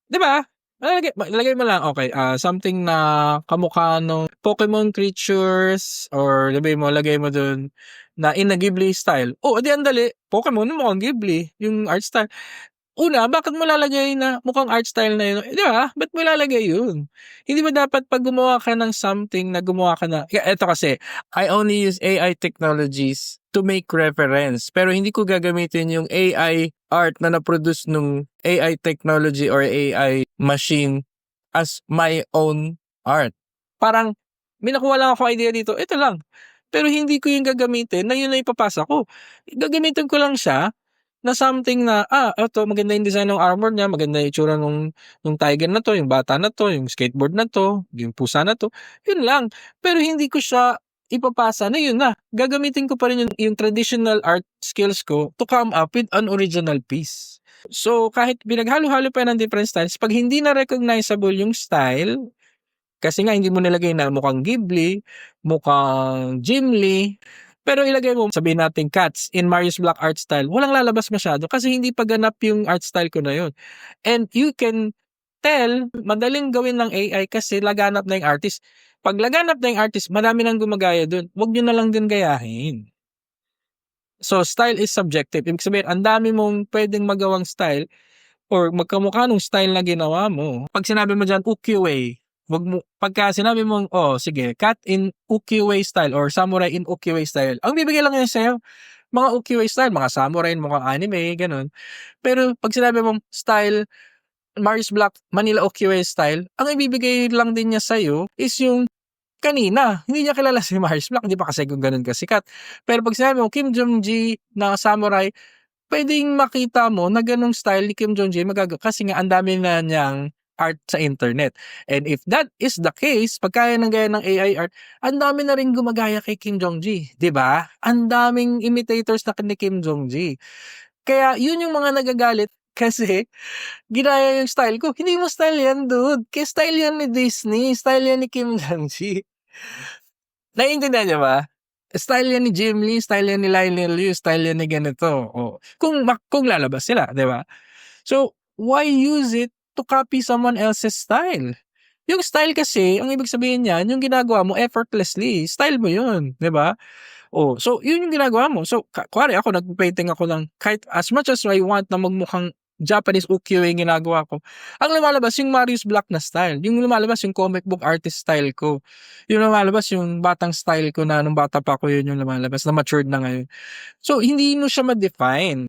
'Di ba? Lagay mo lang, okay, something na kamukha nung Pokemon creatures or sabihin mo lagay mo dun na in a Ghibli style. Oh, edi ang dali, Pokemon mukhang Ghibli yung art style. Una, bakit mo lalagay na mukhang art style na yun, 'di ba? Ba't mo ilalagay yun? Hindi ba dapat 'pag gumawa ka ng something na gumawa ka na eto kasi, I only use AI technologies to make reference, pero hindi ko gagamitin yung AI art na na-produce nung AI technology or AI machine as my own art. Parang may nakuha lang akong idea dito, ito lang. Pero hindi ko yung gagamitin na yun na ipapasa ko. Gagamitin ko lang siya na something na, eto maganda yung design ng armor niya, maganda yung itsura nung tiger na 'to, yung bata na 'to, yung skateboard na 'to, yung pusa na 'to, yun lang. Pero hindi ko siya ipapasa na yun na. Gagamitin ko pa rin yung traditional art skills ko to come up with an original piece. So, kahit pinaghalo-halo pa ng different styles, 'pag hindi na recognizable yung style, kasi nga hindi mo nilagay na mukhang Ghibli, mukhang Jim Lee, pero ilagay mo sabihin natin Cats in Marius Black art style, walang lalabas masyado kasi hindi pa ganap yung art style ko na yun. And you can tell, madaling gawin ng AI kasi laganap na yung artist. 'Pag laganap na yung artist, madami nang gumagaya dun, wag niyo na lang din gayahin. So, style is subjective. Ibig sabihin, ang dami mong puwedeng magawang style or magkamukha nung style na ginawa mo. 'Pag sinabi mo diyan ukiyo-e, wag mo pagka sinabi mong, "Oh, sige, cat in ukiyo-e style or samurai in ukiyo-e style." Ang bibigay lang niyan sa'yo, mga ukiyo-e style, mga samurai, mukhang anime, gano'n. Pero 'pag sinabi mong style, Marius Black Manila ukiyo-e style, ang ibibigay lang din niya sa'yo is yung kanina. Hindi niya kilala si Marius Black, 'di ba kasi kung gano'n kasikat. Pero 'pag sinabi mo Kim Jong-gi na samurai, puwedeng makita mo na gano'ng style ni Kim Jong-gi kasi nga ang dami na niyang art sa internet. And if that is the case, 'pag kaya ng gaya ng AI art, ang dami na ring gumagaya kay Kim Jong-gi, 'di ba? Ang daming imitators na ni Kim Jong-gi. Kaya yun yung mga nagagalit kasi ginaya yung style ko. Hindi mo style yan, dude. Kaya style yan ni Disney, style yan ni Kim Jong-gi. Naiintindihan niyo ba? Style yan ni Jim Lee, style yan ni Lionel Liu, style yan ni ganito, oh. Kung lalabas sila, 'di ba? So, why use it to copy someone else's style? Yung style kasi, ang ibig sabihin niyan, yung ginagawa mo effortlessly, style mo yun, 'di ba? Oh, so yun yung ginagawa mo. So, kunwari ako nagpe-painting ako ng kahit as much as I want na magmukhang Japanese ukiyo-e yung ginagawa ko, ang lumalabas yung Marius Black na style, yung lumalabas yung comic book artist style ko, yung lumalabas yung batang style ko na nung bata pa ako, yun yung lumalabas na matured na ngayon. So, hindi mo siya ma-define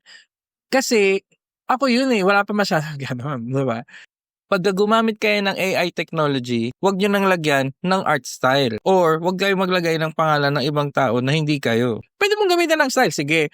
kasi ako yun, wala pa masyadong gano'n, 'di ba? Pagka gumamit kayo ng AI technology, wag niyo nang lagyan ng art style or wag kayong maglagay ng pangalan ng ibang tao na hindi kayo. Puwede mong gamitan ng style, sige.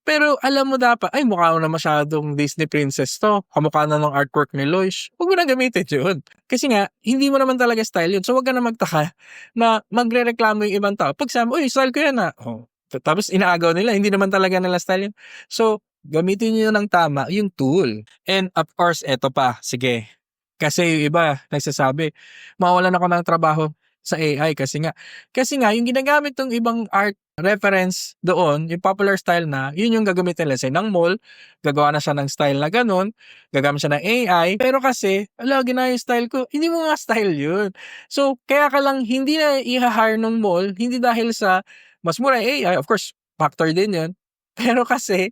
Pero alam mo dapat, "Ay, mukha na masyadong Disney princess 'to, kamukha na ng artwork ni Loish." Wag mo na gamitin yun. Kasi nga, hindi mo naman talaga style yun. So, wag ka na magtaka na magrereklamo yung ibang tao. 'Pag sabi mo, "Uy, style ko yan, ah." Oh, tapos inaagaw nila, hindi naman talaga nila style yun. So, gamitin niyo ng tama yung tool. And of course, eto pa, sige. Kasi yung iba nagsasabi, mawawalan ako ng trabaho sa AI kasi nga yung ginagamit ng ibang art reference doon, yung popular style na, yun yung gagamitin let's say ng mall, gagawa na siya ng style na gano'n, gagamit siya ng AI, pero kasi, "Hala, ginaya yung style ko." Hindi mo nga style yun. So, kaya ka lang hindi na iha-hire nung mall, hindi dahil sa mas mura yung AI, of course, factor din yun. Pero kasi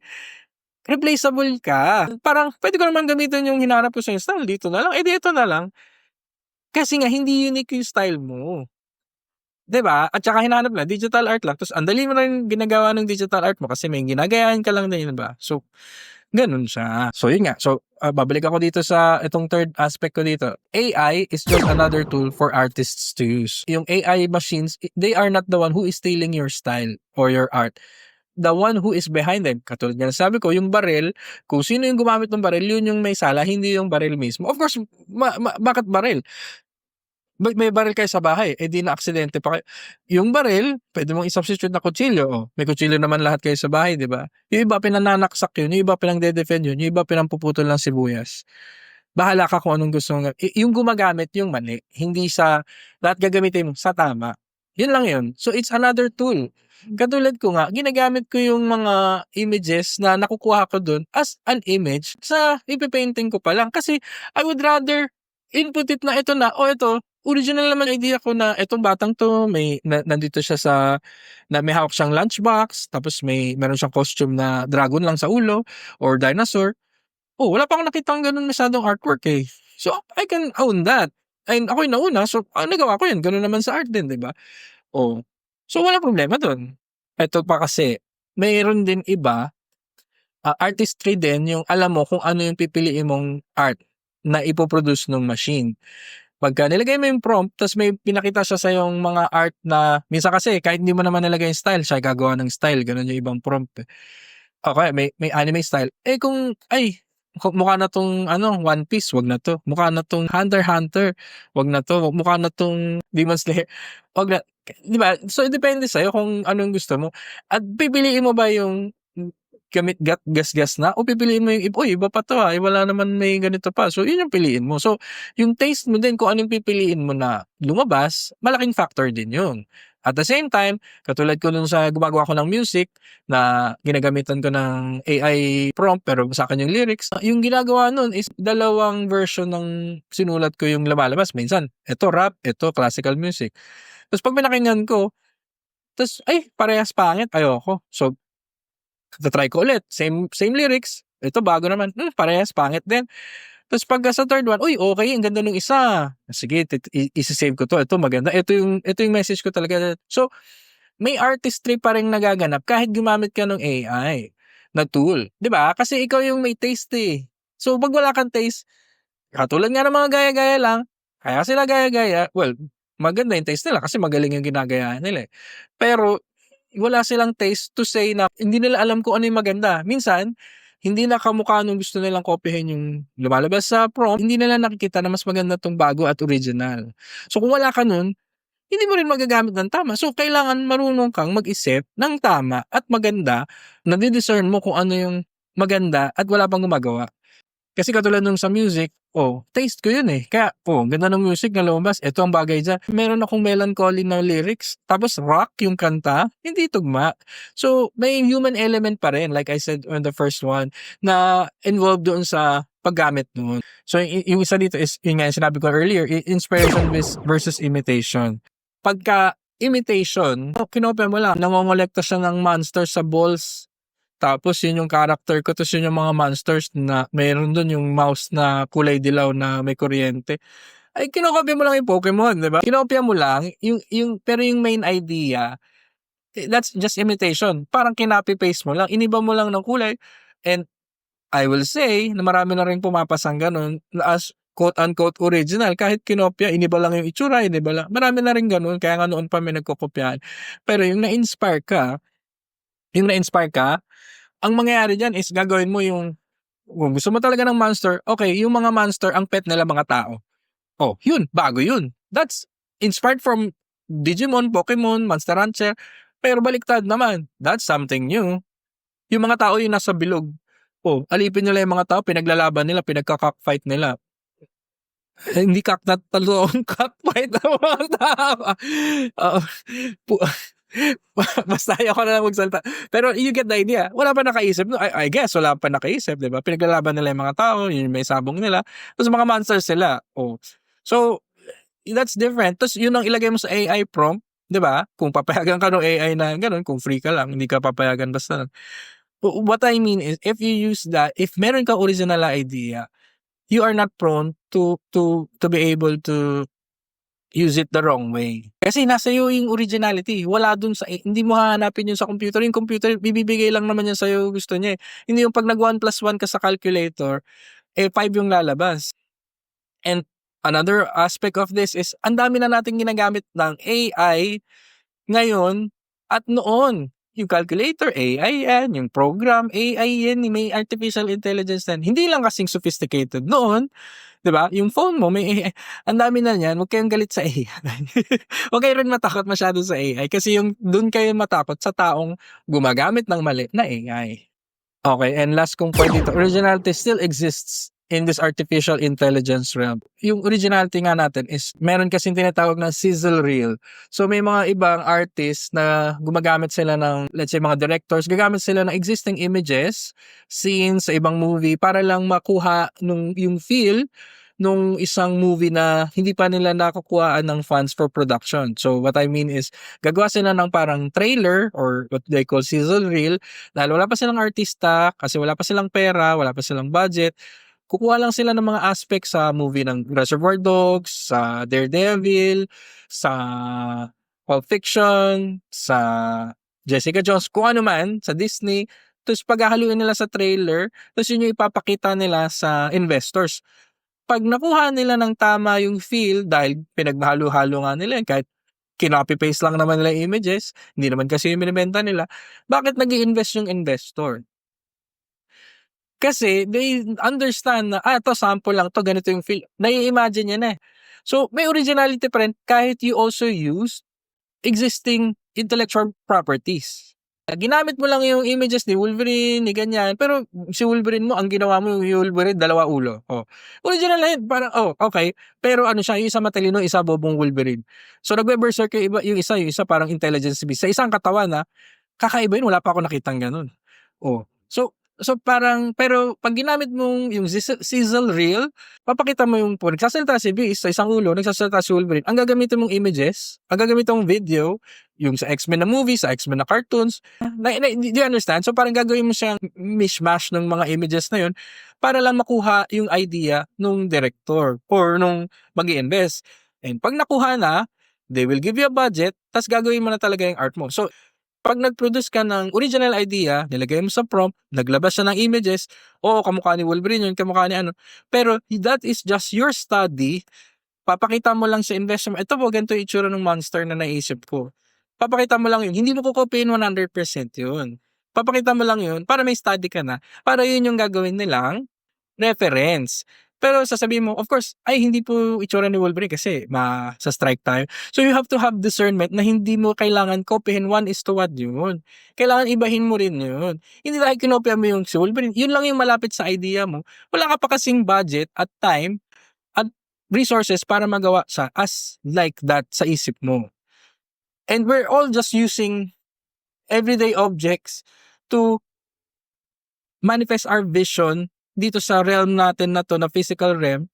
replaceable ka. Parang puwede ko naman gamitin yung hinanap ko sa'yong style dito na lang, eh, di ito na lang. Kasi nga hindi unique yung style mo, 'di ba? At saka hinanap na digital art lang ta's ang dali mo rin ginagawa ng digital art mo kasi may ginagayahan ka lang din, 'di ba? So, gano'n siya. So, yun nga. So, babalik ako dito sa itong third aspect ko dito. AI is just another tool for artists to use. Yung AI machines, they are not the one who is stealing your style or your art. The one who is behind them. Katulad nga ng sabi ko, yung baril, kung sino yung gumamit ng baril, yun yung may sala, hindi yung baril mismo. Of course, bakit baril? May baril kayo sa bahay, eh di naaksidente pa kayo. Yung baril, pwede mong i-substitute na kutsilyo. Oh, may kutsilyo naman lahat kayo sa bahay, di ba? Yung iba pinananaksak yun, yung iba pinang-de-defend yun, yung iba pinang-puputol ng sibuyas. Bahala ka kung anong gusto mong yung gumagamit yung mali, hindi sa lahat gagamitin mo sa tama. Yun lang yun. So, it's another tool. Katulad ko nga, ginagamit ko yung mga images na nakukuha ko dun as an image sa ipipainting ko pa lang. Kasi I would rather input it na ito na, ito, original naman idea ko na itong batang to, nandito siya na may hawak siyang lunchbox, tapos meron siyang costume na dragon lang sa ulo, or dinosaur. Wala pa akong nakitang ganun masyadong artwork eh. So, I can own that. And ako'y nauna, so nagawa ko yun. Ganun naman sa art din, di ba? So walang problema dun. Eto pa kasi, mayroon din iba, artistry din, yung alam mo kung ano yung pipiliin mong art na ipoproduce ng machine. Pagka nilagay mo yung prompt, tas may pinakita siya sa yung mga art na, minsan kasi kahit hindi mo naman nilagay yung style, siya gagawa ng style, ganun yung ibang prompt. Okay, may anime style. Kung mukha na tong One Piece, wag na to. Mukha na tong Hunter x Hunter, wag na to. Mukha na tong Demon Slayer, wag na. 'Di ba? So depende sa'yo kung anong gusto mo. At pipiliin mo ba yung gamit gasgas na, o pipiliin mo yung iba pa to wala naman may ganito pa. So yun yung piliin mo. So yung taste mo din kung anong pipiliin mo na lumabas, malaking factor din yun. At the same time, katulad ko nung sa gumagawa ko ng music na ginagamitan ko ng AI prompt pero sa akin yung lyrics, yung ginagawa nun is dalawang version ng sinulat ko yung lumalabas. Minsan, ito rap, ito classical music. Tapos pag pinakinggan ko, tapos parehas pangit, ayoko. So, try ko ulit. Same lyrics. Ito bago naman. Parehas pangit din. Tapos pagka sa third one, okay, ang ganda nung isa. Sige, isi-save ko to. Ito maganda. Ito yung message ko talaga. So, may artistry pa rin nagaganap kahit gumamit ka ng AI na tool. 'Di ba? Kasi ikaw yung may taste eh. So, pag wala kang taste, katulad nga ng mga gaya-gaya lang, kaya sila gaya-gaya, well, maganda yung taste nila kasi magaling yung ginagaya nila eh. Pero, wala silang taste to say na hindi nila alam kung ano yung maganda. Minsan, hindi na kamukha nung gusto nilang kopyahin yung lumalabas sa prompt, hindi nila nakikita na mas maganda tong bago at original. So kung wala ka nun, hindi mo rin magagamit ng tama. So kailangan marunong kang mag-isip ng tama at maganda, na di-discern mo kung ano yung maganda at wala pang gumagawa. Kasi katulad nung sa music, taste ko yun eh. Kaya, ganda ng music na lumabas. Ito ang bagay dyan. Meron akong melancholy na lyrics, tapos rock yung kanta, hindi tugma. So, may human element pa rin, like I said on the first one, na involved doon sa paggamit noon. So, yung isa dito is, yun nga, sinabi ko earlier, inspiration versus imitation. Pagka imitation, kinopya mo lang, namomolekta siya ng monsters sa balls. Tapos yun yung character ko, tapos yun yung mga monsters na mayroon dun yung mouse na kulay dilaw na may kuryente. Kinokopya mo lang yung Pokemon, di ba? Kinopya mo lang, pero yung main idea, that's just imitation. Parang kinopy-paste mo lang, iniba mo lang ng kulay. And I will say, na marami na rin pumapasang ganun, as quote-unquote original, kahit kinopya, iniba lang yung itsura, iniba lang. Marami na rin ganun, kaya nga noon pa may nagkokopyahan. Pero yung na-inspire ka, ang mangyayari dyan is gagawin mo kung gusto mo talaga ng monster, okay, yung mga monster, ang pet nila mga tao. Yun, bago yun. That's inspired from Digimon, Pokemon, Monster Rancher, pero baliktad naman. That's something new. Yung mga tao yung nasa bilog. Alipin nila yung mga tao, pinaglalaban nila, pinagka-cockfight nila. Hindi totoong cockfight ng mga tao. Basta ayoko na lang magsalita. Pero you get the idea. Wala pa nakaisip. I guess wala pa nakaisip, di ba? Pinaglalaban nila yung mga tao, yun may sabong nila. Tapos mga monsters sila. So, that's different. Tapos yun ang ilagay mo sa AI prompt, di ba? Kung papayagan ka ng AI na ganun, kung free ka lang, hindi ka papayagan basta lang. What I mean is, if you use that, if meron ka original idea, you are not prone to be able to use it the wrong way. Kasi nasa iyo yung originality. Wala dun hindi mo hahanapin yun sa computer. Yung computer, bibigay lang naman yan sa'yo gusto niya. Hindi yung pag nag 1 plus 1 ka sa calculator, 5 yung lalabas. And another aspect of this is, ang dami na natin ginagamit ng AI ngayon at noon. Yung calculator, AI yan. Yung program, AI yan. May artificial intelligence yan. Hindi lang kasing sophisticated noon. 'Di ba? Yung phone mo, may AI. Ang dami na niyan. Huwag kayong galit sa AI. Huwag kayo rin matakot masyado sa AI. Kasi doon kayo matakot sa taong gumagamit ng mali na AI. Okay, and last kong point dito, originality still exists in this artificial intelligence realm. Yung originality nga natin is meron kasing tinatawag na sizzle reel. So may mga ibang artists na gumagamit sila ng, let's say mga directors, gagamit sila ng existing images, scenes sa ibang movie para lang makuha yung feel nung isang movie na hindi pa nila nakukuhaan ng funds for production. So what I mean is, gagawa sila ng parang trailer or what they call sizzle reel dahil wala pa silang artista, kasi wala pa silang pera, wala pa silang budget. Kukuha lang sila ng mga aspects sa movie ng Reservoir Dogs, sa Daredevil, sa Pulp Fiction, sa Jessica Jones, kung ano man, sa Disney. Tapos paghahaluin nila sa trailer, tapos yun yung ipapakita nila sa investors. Pag nakuha nila ng tama yung feel, dahil pinaghalo-halo nga nila yan, kahit kinopy-paste lang naman nila yung images, hindi naman kasi yung binibenta nila, bakit nag-i-invest yung investor? Kasi they understand na, to sample lang to, ganito yung feel. Nai-imagine niya na eh. So, may originality pa rin kahit you also use existing intellectual properties. Ginamit mo lang yung images ni Wolverine, ni ganyan, pero si Wolverine mo, ang ginawa mo yung Wolverine, 2 ulo. Oh. Original na yun, parang, okay. Pero ano siya, yung isa matalino, isa bobong Wolverine. So, nagbe-berserk yung isa parang intelligence beast. Sa isang katawan na, kakaiba yun, wala pa ako nakitang ganun. So parang, pero pag ginamit mong yung sizzle reel, papakita mo yung, nagsasalita si Beast sa isang ulo, nagsasalita si Wolverine, ang gagamitin mong images, ang gagamitin mong video, yung sa X-Men na movie, sa X-Men na cartoons, do you understand? So parang gagawin mo siyang mishmash ng mga images na yun, para lang makuha yung idea nung director, or nung mag-i-invest. And pag nakuha na, they will give you a budget, tas gagawin mo na talaga yung art mo. So, pag nag-produce ka ng original idea, nilagay mo sa prompt, naglabas siya ng images, kamukha ni Wolverine yun, kamukha ni ano. Pero that is just your study. Papakita mo lang sa investor, ito po, ganito yung itsura ng monster na naisip ko. Papakita mo lang yun. Hindi mo kukopyahin 100% yun. Papakita mo lang yun para may study ka na. Para yun yung gagawin nilang reference. Pero sasabihin mo, of course, hindi po itsura ni Wolverine kasi sa strike tayo. So you have to have discernment na hindi mo kailangan kopyahin 1:1 yun. Kailangan ibahin mo rin yun. Hindi dahil kinopya mo yung si Wolverine, yun lang yung malapit sa idea mo. Wala ka pa kasing budget at time at resources para magawa as like that sa isip mo. And we're all just using everyday objects to manifest our vision dito sa realm natin na to, na physical realm.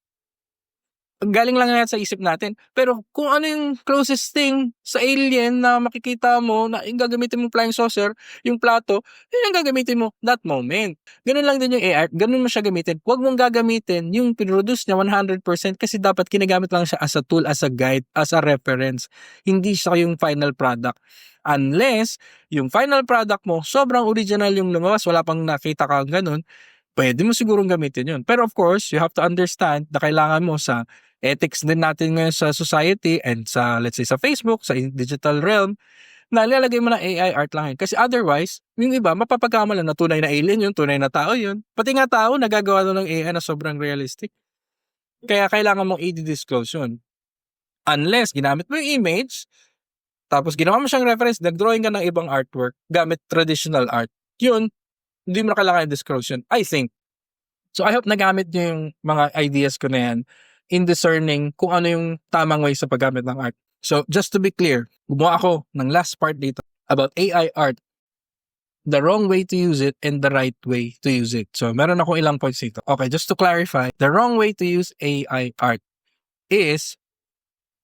Galing lang yan sa isip natin. Pero kung ano yung closest thing sa alien na makikita mo, na yung gagamitin mo flying saucer, yung plato, yun yung gagamitin mo that moment. Ganun lang din yung AI, ganun mo siya gamitin. Huwag mong gagamitin yung pinroduce niya 100% kasi dapat kinagamit lang siya as a tool, as a guide, as a reference. Hindi siya yung final product. Unless yung final product mo, sobrang original yung lumabas, wala pang nakita ka ganun, pwede mo sigurong gamitin yun. Pero of course, you have to understand na kailangan mo sa ethics din natin ngayon sa society and sa, let's say, sa Facebook, sa digital realm, na nilalagay mo na AI art lang yun. Kasi otherwise, yung iba, mapapagkamalan na tunay na alien yun, tunay na tao yun. Pati nga tao, nagagawa na ng AI na sobrang realistic. Kaya kailangan mong i-disclose yun. Unless, ginamit mo yung image, tapos ginawa mo siyang reference, nag-drawing ka ng ibang artwork, gamit traditional art. Yun, hindi mo na kailangan i-disclose yun, I think. So I hope nagamit niyo yung mga ideas ko na yan in discerning kung ano yung tamang way sa paggamit ng art. So just to be clear, gumawa ako ng last part dito about AI art, the wrong way to use it and the right way to use it. So meron akong ilang points dito. Okay, just to clarify, the wrong way to use AI art is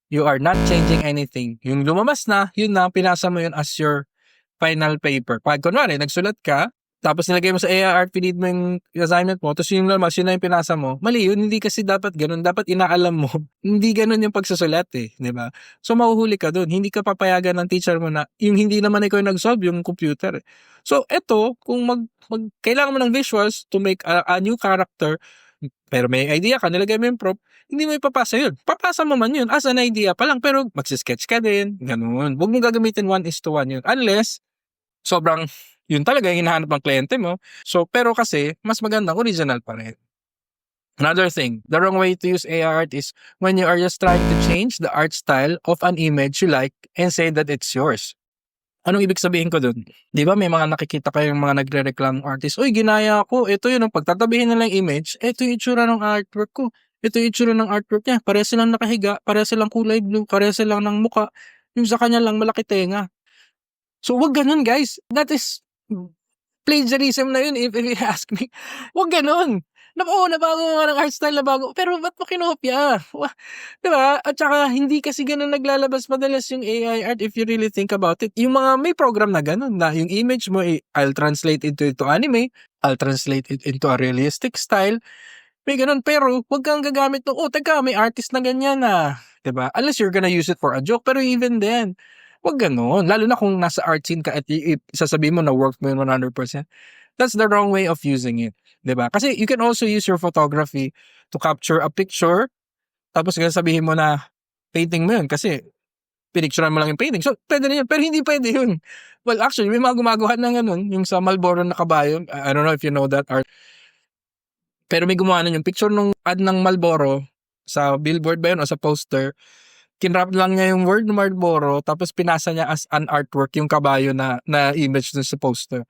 you are not changing anything. Yung lumabas na, yun na, pinasa mo yun as your final paper. Pag kunwari, nagsulat ka, tapos nilagay mo sa AI art, pinid mo yung assignment mo, tapos yung lumabas, yun na yung pinasa mo. Mali yun, hindi kasi dapat ganun. Dapat inaalam mo. Hindi ganun yung pagsusulat di ba? So mahuhuli ka dun. Hindi ka papayagan ng teacher mo na yung hindi naman ikaw yung nag-solve, yung computer. So eto, kung kailangan mo ng visuals to make a new character, pero may idea ka, nilagay mo yung prompt, hindi mo ipapasa yun. Papasa mo man yun as an idea pa lang, pero magsisketch ka din, ganun. Huwag mo gagamitin 1:1 yun. Unless, sobrang yun talaga yung hinahanap ng kliyente mo. So, pero kasi, mas magandang original pa rin. Another thing, the wrong way to use AI art is when you are just trying to change the art style of an image you like and say that it's yours. Anong ibig sabihin ko dun? 'Di ba may mga nakikita kayong mga nagrereklamong artist, "Uy, ginaya ko, ito yun, oh." Pagtatabihin nila yung image, "Eto yung itsura ng artwork ko. Ito yung itsura ng artwork niya. Parehas silang nakahiga, parehas silang kulay blue, parehas silang ng mukha. Yung sa kanya lang malaki tenga." So, wag ganun guys. That is plagiarism na yun if you ask me. Wag ganun. Oo, nabago nga ng art style, nabago. Pero ba't mo kinopya? 'Di ba? At saka hindi kasi ganun naglalabas madalas yung AI art if you really think about it. Yung mga may program na ganun na yung image mo, I'll translate into anime, I'll translate it into a realistic style. May ganun. Pero wag kang gagamit ng, "Oh, teka, may artist na ganyan, ah." 'Di ba? Unless you're gonna use it for a joke. Pero even then, wag gano'n. Lalo na kung nasa art scene ka at sasabihin mo na work mo yun 100%. That's the wrong way of using it, 'di ba? Kasi you can also use your photography to capture a picture, tapos sabihin mo na painting mo yun kasi pinicturean mo lang yung painting. So, pwede na yun, pero hindi pwede yun. Well, actually, may mga gumagawa ng gano'n, yung sa Marlboro na kabayo. I don't know if you know that art. Pero may gumawa nun yung picture nung ad ng Marlboro sa billboard ba yun o sa poster. Kinrap lang niya yung word Marlboro tapos pinasa niya as an artwork yung kabayo na image dun sa poster,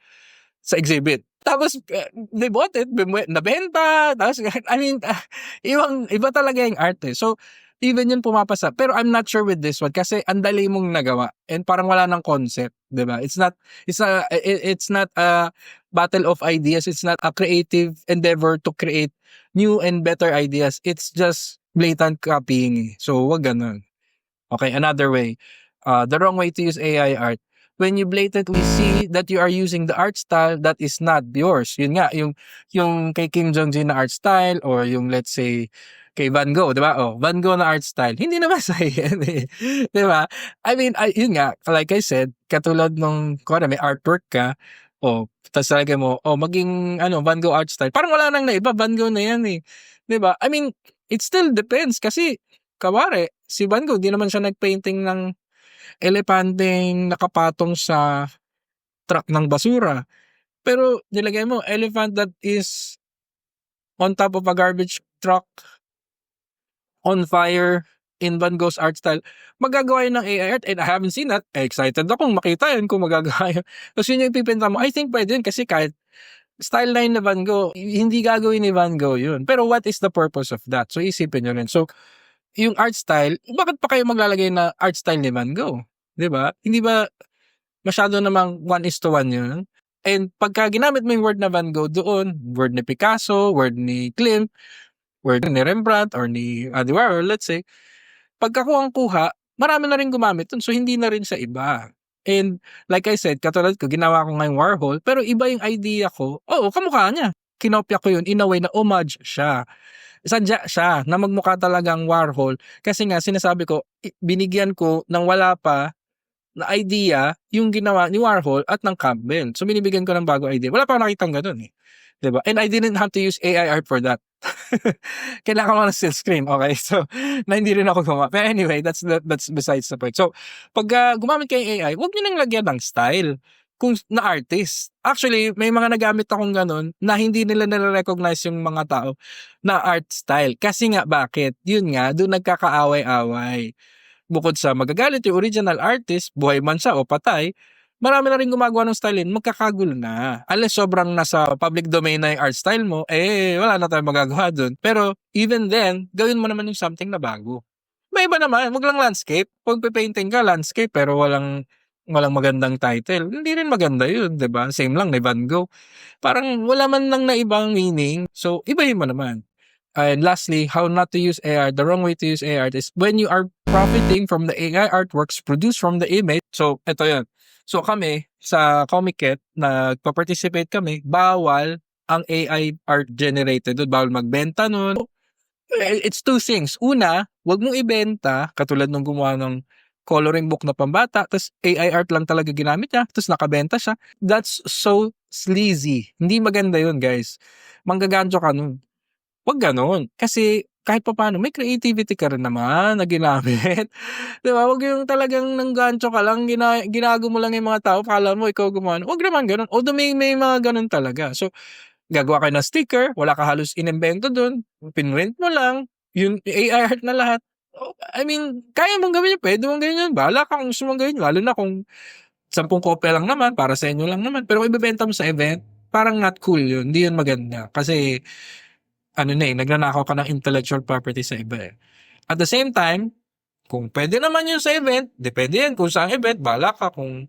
sa exhibit. Tapos they bought it, nabenta, tapos I mean, iba talaga yung art eh. So, even yun pumapasa. Pero I'm not sure with this one kasi ang dali mong nagawa and parang wala ng concept, 'di ba? It's not a battle of ideas, it's not a creative endeavor to create new and better ideas. It's just blatant copying eh. So, wag ganun. Okay, another way. The wrong way to use AI art. When you blatantly see that you are using the art style that is not yours. Yun nga, yung kay Kim Jong-un na art style or yung let's say kay Van Gogh, 'di ba? Oh, Van Gogh na art style. Hindi naman sa yan eh. 'Di ba? I mean, yun nga, like I said, katulad nung may artwork ka, oh, tapos talaga mo, oh, maging Van Gogh art style. Parang wala nang naiba, Van Gogh na yan eh. 'Di ba? I mean, it still depends kasi kunwari, si Van Gogh, di naman siya nagpainting ng elepanteng nakapatong sa truck ng basura. Pero nilagay mo, elephant that is on top of a garbage truck, on fire, in Van Gogh's art style. Magagawa yun ng AI art and I haven't seen that. Excited akong makita yun kung magagawa yun. Tapos yun yung pipinta mo. I think pwede yun kasi kahit style line na Van Gogh, hindi gagawin ni Van Gogh yun. Pero what is the purpose of that? So isipin nyo rin. So, yung art style, bakit pa kayo maglalagay na art style ni Van Gogh? 'Di ba? Hindi ba masyado namang 1:1 yun? And pagka ginamit mo yung word na Van Gogh doon, word ni Picasso, word ni Klimt, word ni Rembrandt or ni Andy Warhol, let's say, pagka kuhang-kuha, marami na rin gumamit dun. So, hindi na rin sa iba. And like I said, katulad ko, ginawa ko ngayong Warhol, pero iba yung idea ko. Oo, kamukha niya. Kinopya ko yun in a way na homage siya. Sadya siya na magmukha talagang Warhol. Kasi nga, sinasabi ko, binigyan ko ng wala pa na idea yung ginawa ni Warhol at ng Campbell. So, binibigyan ko ng bago idea. Wala pa akong nakitang ganun eh. 'Di ba? And I didn't have to use AI art for that. Kailangan ko ng still screen. Okay? So, na hindi rin ako gumawa. Pero anyway, that's besides the point. So, pag gumamit kayo ng AI, huwag nyo nang lagyan ng style kung na artist. Actually, may mga nagamit akong ganun na hindi nila nare-recognize yung mga tao na art style. Kasi nga, bakit? Yun nga, doon nagkakaaway-away. Bukod sa magagalit yung original artist, buhay man siya o patay, marami na rin gumagawa ng style yun, magkakagulo na. Unless sobrang nasa public domain na yung art style mo, wala na tayong magagawa dun. Pero even then, gawin mo naman yung something na bago. May iba naman, wag lang landscape. Pag painting ka, landscape, pero walang magandang title. Hindi rin maganda yun, 'di ba? Same lang ni Van Gogh. Parang wala man lang na ibang meaning. So, ibahin mo naman. And lastly, how not to use AI. The wrong way to use AI art is when you are profiting from the AI artworks produced from the image. So, ito yun. So, kami, sa Comiket, nagpa-participate kami, bawal ang AI art generated. Bawal magbenta nun. It's two things. Una, wag mong ibenta, katulad nung gumawa ng coloring book na pambata, tapos AI art lang talaga ginamit niya, tapos nakabenta siya. That's so sleazy. Hindi maganda yun, guys. Manggagancho ka nun. Wag gano'n. Kasi kahit papaano may creativity ka rin naman na ginamit. 'Di ba? Wag yung talagang nanggancho ka lang, ginago mo lang yung mga tao, akala mo ikaw gumawa. Wag naman gano'n. Although may mga gano'n talaga. So, gagawa ka ng sticker, wala ka halos inimbento do'n, pinrint mo lang, yun AI art na lahat. I mean, kaya mong gawin yun, puwede mong gawin yun, bahala ka kung gusto mong gawin, lalo na kung 10 kopya lang naman, para sa inyo lang naman. Pero kung ibebenta mo sa event, parang not cool yun. Hindi yun maganda. Kasi, nagnanakaw ka ng intellectual property sa iba eh. At the same time, kung pwede naman yun sa event, depende yan kung saan event, bala ka kung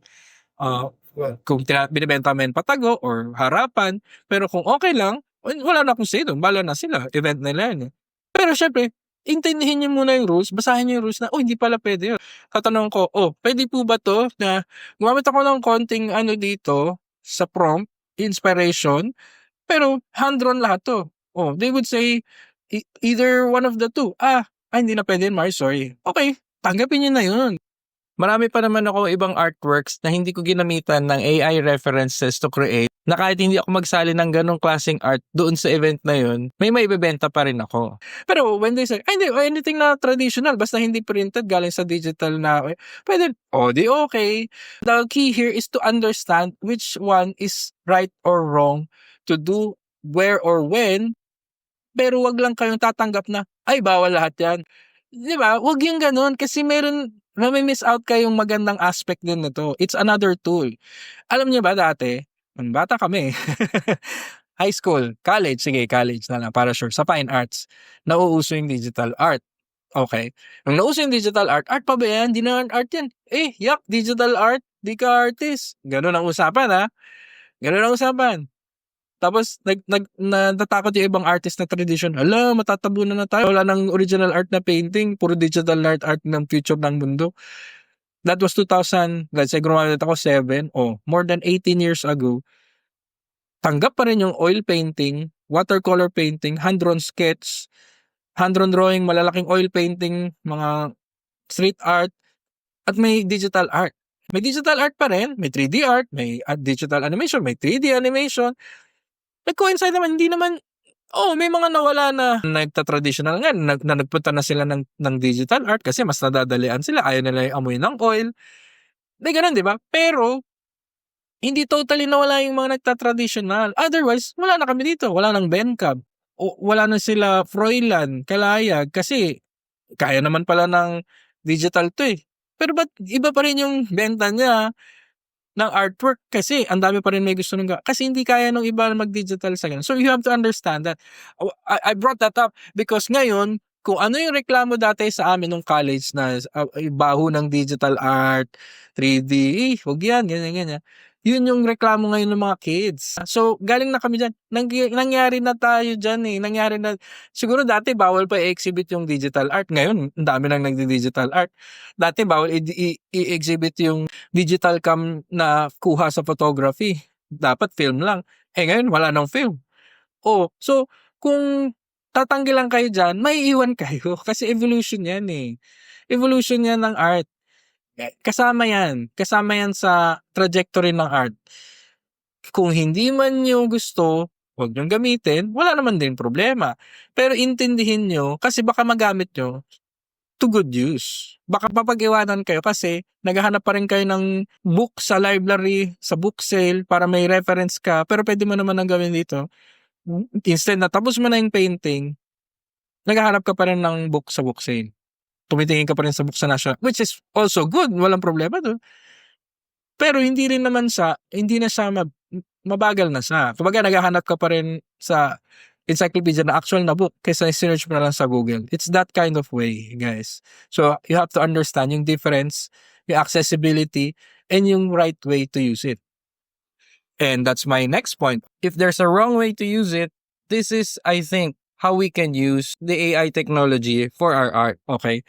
binibenta mo yan patago or harapan. Pero kung okay lang, wala na akong say doon. Bala na sila. Event nila yan. Pero syempre, intindihin niyo muna yung rules, basahin niyo yung rules na, hindi pala pwede yun. Tatanong ko, pwede po ba to na gumamit ako ng konting dito sa prompt, inspiration, pero hand-drawn lahat to. They would say, either one of the two. Hindi na pwede yun, Mars, sorry. Okay, tanggapin niyo na yun. Marami pa naman ako ibang artworks na hindi ko ginamitan ng AI references to create na kahit hindi ako magsali ng ganong klaseng art doon sa event na yun, may maibebenta pa rin ako. Pero when they say, hindi, anything na traditional, basta hindi printed, galing sa digital na, pwede, di okay. The key here is to understand which one is right or wrong to do where or when, pero wag lang kayong tatanggap na, bawal lahat yan. Di ba? Wag yung ganun kasi may-miss out kayong magandang aspect din nito. It's another tool. Alam niyo ba dati, nung bata kami, high school, college na lang para sure, sa fine arts, nauuso yung digital art. Okay. Nung nauso yung digital art pa ba yan? Di na art yan. Digital art, di ka artist. Ganun ang usapan ha. Ganun ang usapan. Tapos natatakot yung ibang artist na tradition. Matatabunan na tayo. Wala nang original art na painting, puro digital art ng future ng mundo. That was 2000, let's say graduate ako 7, more than 18 years ago. Tanggap pa rin yung oil painting, watercolor painting, hand-drawn sketch, hand-drawn drawing, malalaking oil painting, mga street art, at may digital art. May digital art pa rin, may 3D art, may digital animation, may 3D animation. Nag-coincide naman, hindi naman, may mga nawala na nagta-traditional nga, na nagpunta na sila ng digital art kasi mas nadadalian sila, ayaw nila yung amoy ng oil. Ganun, di ba? Pero, hindi totally nawala yung mga nagta-traditional. Otherwise, wala na kami dito. Wala nang Bencab. Wala na sila Froilan, Kalayag, kasi kaya naman pala ng digital to eh. Pero ba't iba pa rin yung benta niya ng artwork kasi ang dami pa rin may gusto nung kasi hindi kaya nung iba mag-digital sa ganun. So you have to understand that. I brought that up because ngayon, kung ano yung reklamo dati sa amin nung college na baho ng digital art, 3D, huwag yan, ganyan. Yun yung reklamo ngayon ng mga kids. So, galing na kami dyan. Nangyari na tayo dyan eh. Nangyari na, siguro dati bawal pa i-exhibit yung digital art. Ngayon, ang dami nang nagdi-digital art. Dati bawal i-exhibit yung digital cam na kuha sa photography. Dapat film lang. Ngayon, wala nang film. So, kung tatanggilan kayo dyan, may iwan kayo. Kasi evolution yan eh. Evolution yan ng art. Kasama yan sa trajectory ng art. Kung hindi man nyo gusto, huwag nyong gamitin, wala naman din problema. Pero intindihin nyo, kasi baka magamit nyo to good use. Baka papag-iwanan kayo kasi naghahanap pa rin kayo ng book sa library, sa book sale, para may reference ka, pero pwede mo naman ang gawin dito. Instead na tapos mo na yung painting, naghahanap ka pa rin ng book sa book sale. Tumitingin ka pa rin sa book sa national, which is also good, walang problema doon. Pero hindi na siya mabagal na siya. Kumbaga naghahanap ka pa rin sa encyclopedia na actual na book kaysa search mo na lang sa Google. It's that kind of way, guys. So, you have to understand yung difference, yung accessibility, and yung right way to use it. And that's my next point. If there's a wrong way to use it, this is, I think, how we can use the AI technology for our art, okay?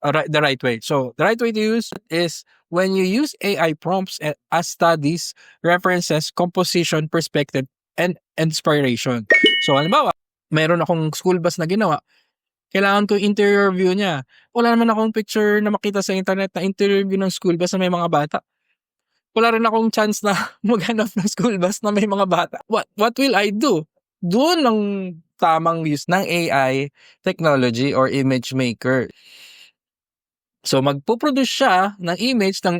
The right way. So, the right way to use it is when you use AI prompts as studies, references, composition, perspective, and inspiration. So, halimbawa, meron akong school bus na ginawa. Kailangan ko interior view niya. Wala naman akong picture na makita sa internet na interior view ng school bus na may mga bata. Wala rin akong chance na maghanap ng school bus na may mga bata. What will I do? Doon ang tamang use ng AI technology or image maker. So, magpo-produce siya ng image ng,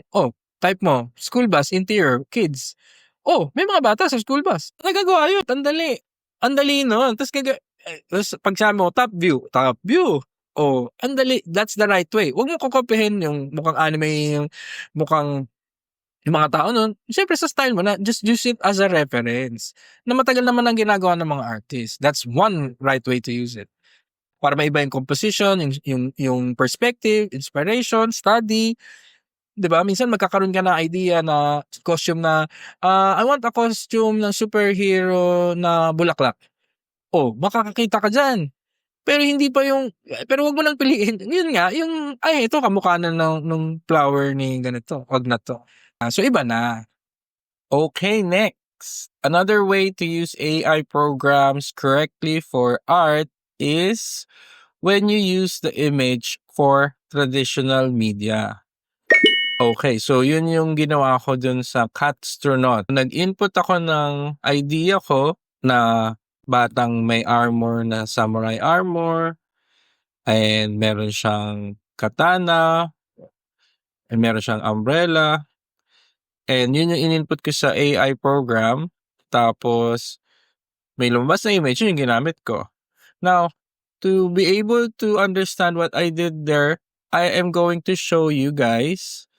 type mo, school bus, interior, kids. May mga bata sa school bus. Nagagawa yun. Ang dali nun. Tapos pag sabi mo, top view. Ang dali. That's the right way. Huwag mo kokopyahin yung mukhang anime, yung mukhang Yung mga tao nun, siyempre sa style mo na, just use it as a reference. Na matagal naman ang ginagawa ng mga artists. That's one right way to use it. Para maiba yung composition, yung perspective, inspiration, study. 'Di ba? Minsan magkakaroon ka ng idea na costume na, I want a costume ng superhero na bulaklak. Oh, makakakita ka diyan. Pero hindi pa yung pero wag mo nang piliin. Yun nga, yung, ay ito kamukha na nung flower ni ganito, wag na 'to. So iba na. Okay, next. Another way to use AI programs correctly for art is when you use the image for traditional media. Okay, so yun yung ginawa ko dun sa Catstronaut. Nag-input ako ng idea ko na batang may armor na samurai armor, and meron siyang katana, and meron siyang umbrella, and yun yung in-input ko sa AI program. Tapos may lumabas na image, yun yung ginamit ko. Now, to be able to understand what I did there, I am going to show you guys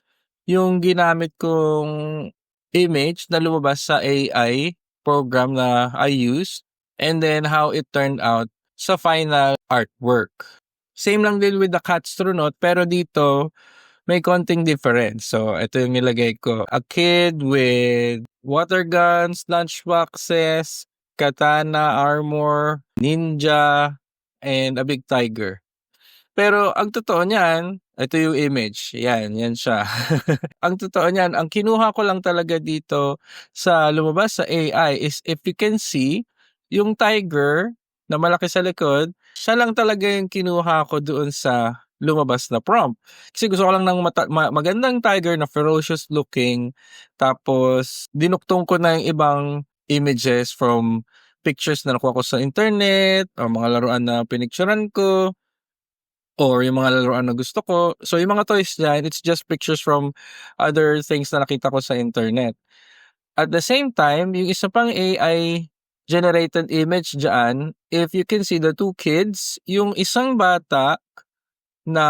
yung ginamit kong image na lumabas sa AI program na I used, and then how it turned out sa final artwork. Same lang din with the Catstronaut, pero dito may konting difference. So, ito yung nilagay ko. A kid with water guns, lunchboxes, katana, armor, ninja, and a big tiger. Pero ang totoo niyan, ito yung image. Yan siya. Ang totoo niyan, ang kinuha ko lang talaga dito sa lumabas sa AI is, if you can see, yung tiger na malaki sa likod, siya lang talaga yung kinuha ko doon sa lumabas na prompt. Kasi gusto ko lang ng magandang tiger na ferocious looking. Tapos, dinuktong ko na yung ibang images from pictures na nakuha ko sa internet or mga laruan na pinicturean ko, or yung mga laruan na gusto ko. So, yung mga toys dyan, it's just pictures from other things na nakita ko sa internet. At the same time, yung isa pang AI generated image dyan, if you can see the two kids, yung isang bata na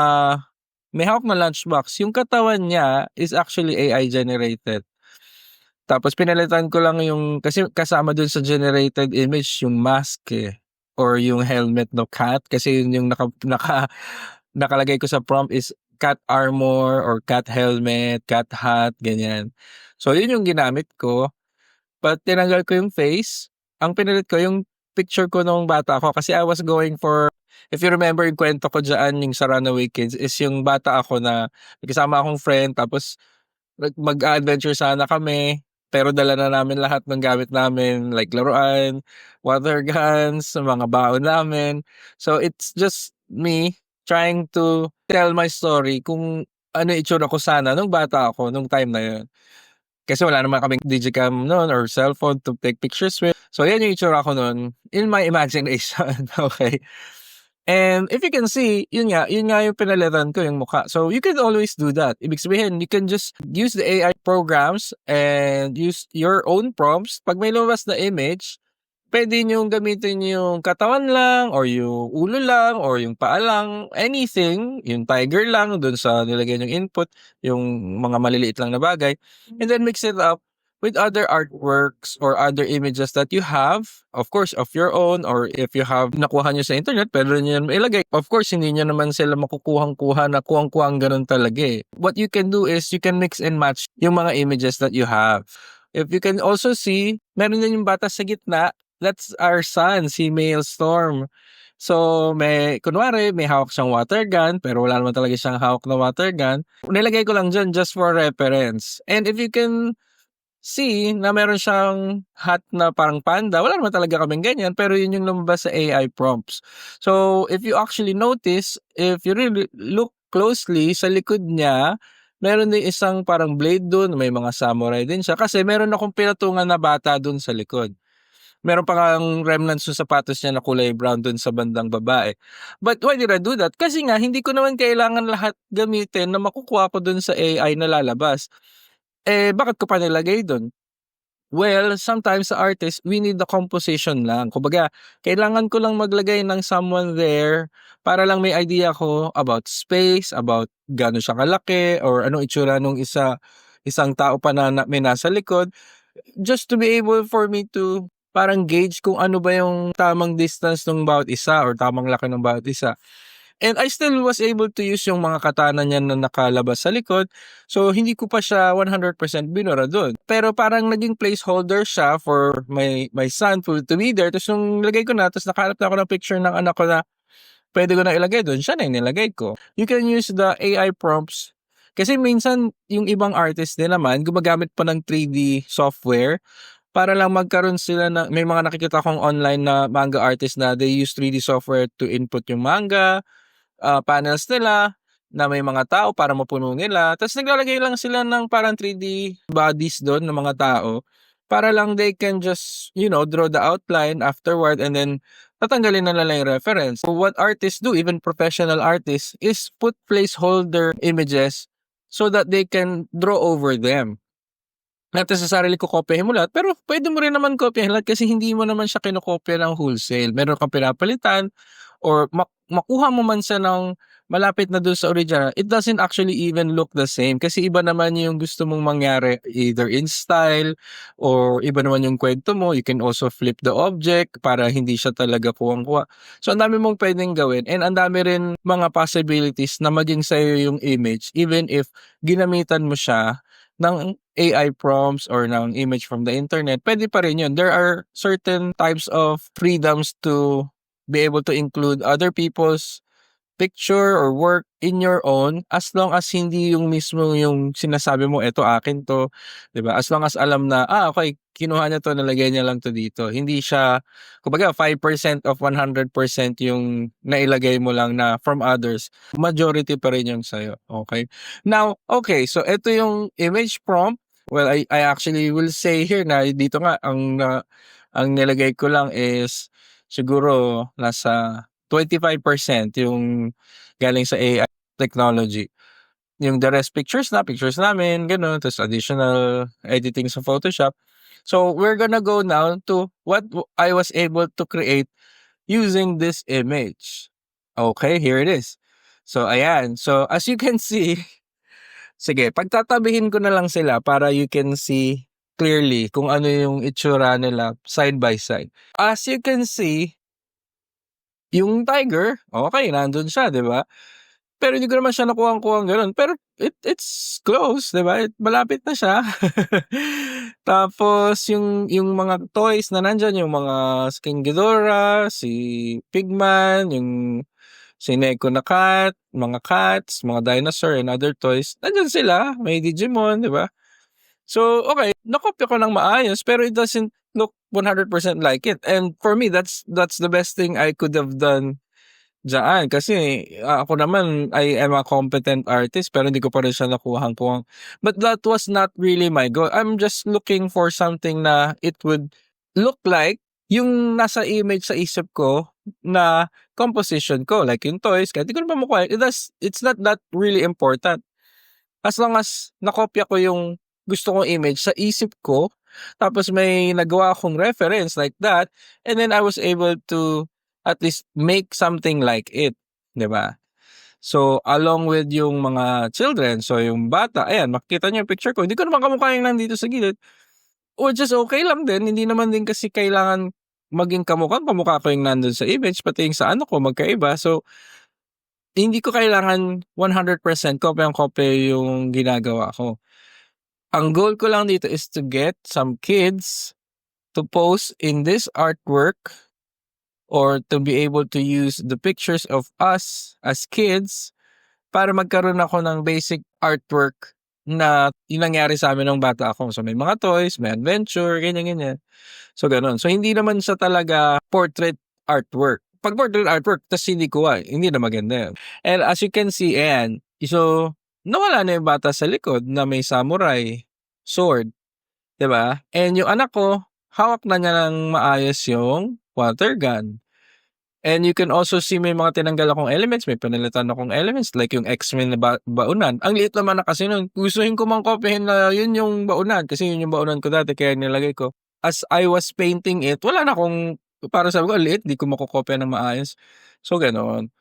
may hawak na lunchbox, yung katawan niya is actually AI generated. Tapos pinalitan ko lang yung, kasi kasama dun sa generated image yung mask or yung helmet no cat, kasi yun yung nakalagay ko sa prompt is cat armor or cat helmet, cat hat, ganyan. So yun yung ginamit ko. But tinanggal ko yung face. Ang pinalit ko yung picture ko nung bata ako, kasi I was going for, if you remember yung kwento ko dyan, yung sa Runaway Kids, is yung bata ako na may kasama akong friend, tapos mag-adventure sana kami, pero dala na namin lahat ng gamit namin, like laruan, water guns, mga baon namin. So it's just me trying to tell my story kung ano itsura ko sana nung bata ako nung time na yun. Kasi wala naman kaming digicam noon or cellphone to take pictures with. So yan yung itsura ko noon in my imagination. Okay. And if you can see, yun nga yung pinalitan ko yung mukha. So you can always do that. Ibig sabihin, you can just use the AI programs and use your own prompts. Pag may lumabas na image, pwede niyong gamitin yung katawan lang or yung ulo lang or yung paa lang, anything, yung tiger lang dun sa nilagay yung input, yung mga maliliit lang na bagay, and then mix it up with other artworks or other images that you have, of course, of your own, or if you have nakuha nyo sa internet, pwede nyo ilagay. Of course, hindi nyo naman sila makukuhang-kuha na kuhang-kuhang ganun talaga eh. What you can do is, you can mix and match yung mga images that you have. If you can also see, meron din yung bata sa gitna. That's our son, si Maelstrom. So, kunwari, may hawak siyang water gun, pero wala naman talaga siyang hawak na water gun. Nilagay ko lang dyan just for reference. And if you can see na meron siyang hat na parang panda, wala naman talaga kaming ganyan, pero yun yung lumabas sa AI prompts. So, if you actually notice, if you really look closely, sa likod niya, meron din isang parang blade dun, may mga samurai din siya, kasi meron akong pinatungan na bata dun sa likod. Meron pa kang remnants ng sapatos niya na kulay brown dun sa bandang babae. But why did I do that? Kasi nga, hindi ko naman kailangan lahat gamitin na makukuha ko dun sa AI na lalabas. Bakit ko pa nilagay dun? Well, sometimes sa artist, we need the composition lang. Kumbaga, kailangan ko lang maglagay ng someone there para lang may idea ko about space, about gaano siya kalaki, or anong itsura nung isa isang tao pa na may nasa likod, just to be able for me to parang gauge kung ano ba yung tamang distance ng bawat isa or tamang laki ng bawat isa. And I still was able to use yung mga katana niya na nakalabas sa likod. So, hindi ko pa siya 100% binura doon. Pero parang naging placeholder siya for my son to be there. Tapos nung nilagay ko na, tapos nakahanap na ako ng picture ng anak ko na pwede ko na ilagay doon, siya na yung nilagay ko. You can use the AI prompts. Kasi minsan, yung ibang artist din naman, gumagamit pa ng 3D software para lang magkaroon sila na, may mga nakikita akong online na manga artist na they use 3D software to input yung manga, panels nila na may mga tao para mapuno nila. Tapos naglalagay lang sila ng parang 3D bodies doon ng mga tao para lang they can just, draw the outline afterward and then tatanggalin na lang yung reference. So what artists do, even professional artists, is put placeholder images so that they can draw over them. Natin sa sarili ko kopyahin mo lahat, pero pwede mo rin naman kopyahin lahat kasi hindi mo naman siya kinokopya ng wholesale. Meron kang pinapalitan or makuha mo man siya ng malapit na dun sa original, it doesn't actually even look the same kasi iba naman yung gusto mong mangyari either in style or iba naman yung kwento mo. You can also flip the object para hindi siya talaga kuwang-kuwa. So, ang dami mong pwedeng gawin and ang dami rin mga possibilities na maging sa'yo yung image even if ginamitan mo siya ng AI prompts or ng image from the internet, pwede pa rin yun. There are certain types of freedoms to be able to include other people's picture or work in your own as long as hindi yung mismo yung sinasabi mo, eto akin to, 'di ba? As long as alam na, okay, kinuha niya to, nalagay niya lang to dito. Hindi siya, kumbaga 5% of 100% yung nailagay mo lang na from others. Majority pa rin yung sa'yo, okay? Now, okay, so eto yung image prompt. Well, I actually will say here na dito nga, ang nilagay ko lang is siguro nasa 25% yung galing sa AI technology. Yung the rest pictures namin, gano'n, tapos additional editing sa Photoshop. So, we're gonna go now to what I was able to create using this image. Okay, here it is. So, ayan. So, as you can see, sige, pagtatabihin ko na lang sila para you can see clearly kung ano yung itsura nila side by side. As you can see, yung tiger, okay, nandun siya, 'di ba? Pero hindi ko naman siya nakuhang-kuhang gano'n. Pero it's close, 'di ba? Malapit na siya. Tapos yung mga toys na nandiyan, yung mga si King Ghidorah, si Pigman, yung si Neko na cat, mga cats, mga dinosaur and other toys, nandiyan sila. May Digimon, 'di ba? So, okay, nakopya ko ng maayos pero it doesn't look 100% like it. And for me, that's the best thing I could have done diyaan. Kasi ako naman, I am a competent artist pero hindi ko pa rin siya nakuhang-kuhang. But that was not really my goal. I'm just looking for something na it would look like yung nasa image sa isip ko na composition ko. Like yung toys, kahit hindi ko naman makuha. It's not that really important. As long as nakopya ko yung gusto kong image sa isip ko, tapos may nagawa akong reference like that, and then I was able to at least make something like it, 'di ba? So, along with yung mga children, so yung bata, ayan, makikita niyo yung picture ko. Hindi ko naman kamukha yung nandito sa gilid. Which is okay lang din. Hindi naman din kasi kailangan maging kamukha ko yung nandun sa image, pati yung sa ano ko, magkaiba. So, hindi ko kailangan 100% kopyang-kopya yung ginagawa ko. Ang goal ko lang dito is to get some kids to post in this artwork or to be able to use the pictures of us as kids para magkaroon ako ng basic artwork na yung nangyari sa amin ng bata ako. So, may mga toys, may adventure, ganyan-ganyan. So, ganun. So, hindi naman siya talaga portrait artwork. Pag portrait artwork, tas hindi kuha, hindi na maganda yun. And as you can see, ayan, so, nawala na yung bata sa likod na may samurai sword. 'Di ba? And yung anak ko, hawak na niya ng maayos yung water gun. And you can also see may mga tinanggal akong elements, may pinalitan akong elements like yung X-Men na baunan. Ang liit naman na kasi nun. Gustuhin ko mang kopyahin na yun yung baunan kasi yun yung baunan ko dati kaya nilagay ko. As I was painting it, wala na akong, para sabi ko, liit, di ko makokopya ng maayos. So, ganoon.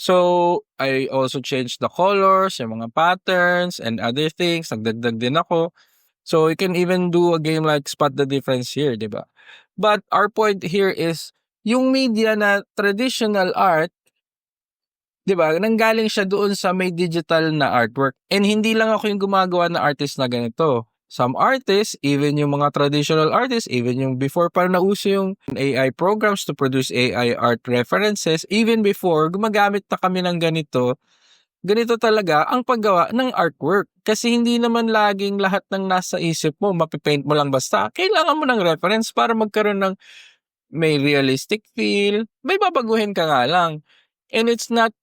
So, I also changed the colors, yung mga patterns, and other things. Nagdagdag din ako. So, you can even do a game like Spot the Difference here, di ba? But our point here is, yung media na traditional art, di ba, nanggaling siya doon sa may digital na artwork. And hindi lang ako yung gumagawa na artist na ganito. Some artists, even yung mga traditional artists, even yung before pa nauso yung AI programs to produce AI art references, even before, gumagamit na kami ng ganito talaga ang paggawa ng artwork. Kasi hindi naman laging lahat ng nasa isip mo, mapipaint mo lang basta. Kailangan mo ng reference para magkaroon ng may realistic feel. May babaguhin ka nga lang. And it's not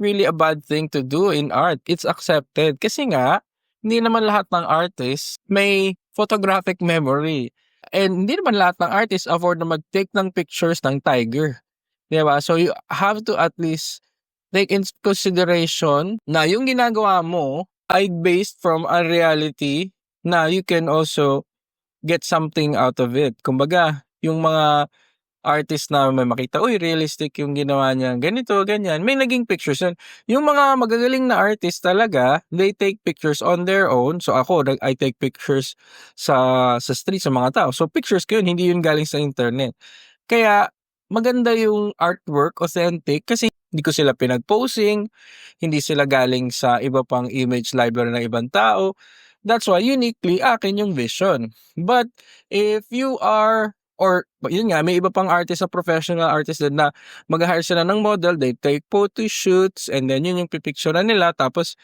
really a bad thing to do in art. It's accepted. Kasi nga, hindi naman lahat ng artists may photographic memory. And hindi naman lahat ng artists afford na mag-take ng pictures ng tiger. Diba? So you have to at least take in consideration na yung ginagawa mo ay based from a reality na you can also get something out of it. Kumbaga, yung mga artist na may makita, uy, realistic yung ginawa niya, ganito, ganyan. May naging pictures yun. Yung mga magagaling na artist talaga, they take pictures on their own. So ako, I take pictures sa street, sa mga tao. So pictures ko yun, hindi yun galing sa internet. Kaya, maganda yung artwork, authentic, kasi hindi ko sila pinag-posing, hindi sila galing sa iba pang image library ng ibang tao. That's why uniquely akin yung vision. But if you are, or yun nga, may iba pang artist sa professional artist din na mag-hire sila ng model, they take photo shoots, and then yun yung pipicturean nila, tapos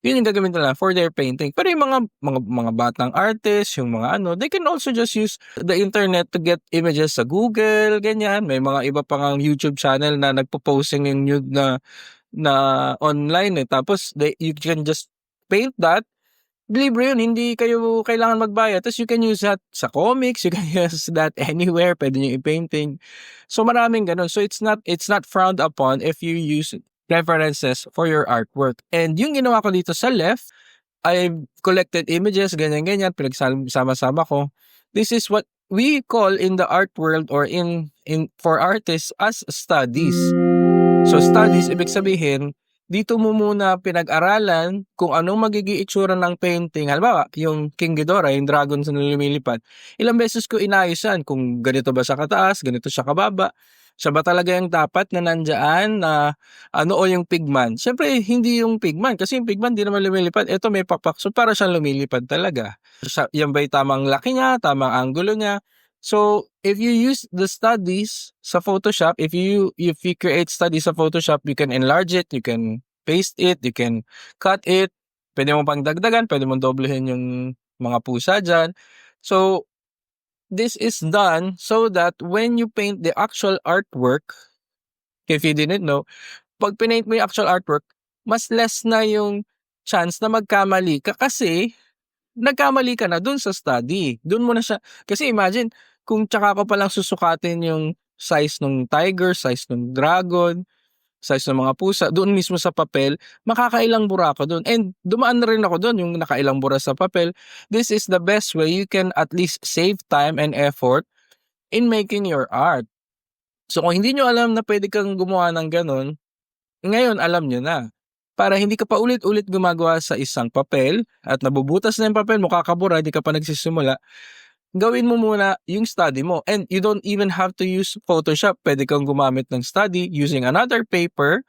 yun yung gagawin nila for their painting. Pero yung mga batang artist, yung mga ano, they can also just use the internet to get images sa Google, ganyan. May mga iba pang YouTube channel na nagpo-posting yung nude na online eh. Tapos you can just paint that. Libre yun, hindi kayo kailangan magbayad. Tapos you can use that sa comics, you can use that anywhere, pwede nyo i-painting. So maraming ganun. So it's not frowned upon if you use references for your artwork. And yung ginawa ko dito sa left, I collected images, ganyan-ganyan, pinagsama-sama ko. This is what we call in the art world or in for artists as studies. So studies, ibig sabihin, dito mo muna pinag-aralan kung anong magiging itsura ng painting. Halimbawa, yung King Ghidorah, yung dragon na lumilipad. Ilang beses ko inayos yan, kung ganito ba siya kataas, ganito siya kababa. Siya ba talaga yung dapat na nandyan na ano o yung pigman? Siyempre, hindi yung pigman kasi yung pigman di naman lumilipad. Ito may pakpak. So, para siyang lumilipad talaga. Yan ba yung tamang laki niya, tamang angulo niya? So, if you use the studies sa Photoshop, if you create studies sa Photoshop, you can enlarge it, you can paste it, you can cut it. Pwede mo pang dagdagan, pwede mo doblehin yung mga pusa dyan. So, this is done so that when you paint the actual artwork, if you didn't know, pag pinaint mo yung actual artwork, mas less na yung chance na magkamali ka kasi nagkamali ka na dun sa study. Dun mo na siya. Kasi imagine, kung tsaka ko palang susukatin yung size ng tiger, size ng dragon, size ng mga pusa, doon mismo sa papel, makakailang bura ako doon. And dumaan na rin ako doon, yung nakailang bura sa papel. This is the best way you can at least save time and effort in making your art. So kung hindi nyo alam na pwede kang gumawa ng ganun, ngayon alam nyo na. Para hindi ka pa ulit-ulit gumagawa sa isang papel at nabubutas na yung papel mo, kakabura, hindi ka pa nagsisimula, gawin mo muna yung study mo. And you don't even have to use Photoshop. Pwede kang gumamit ng study using another paper.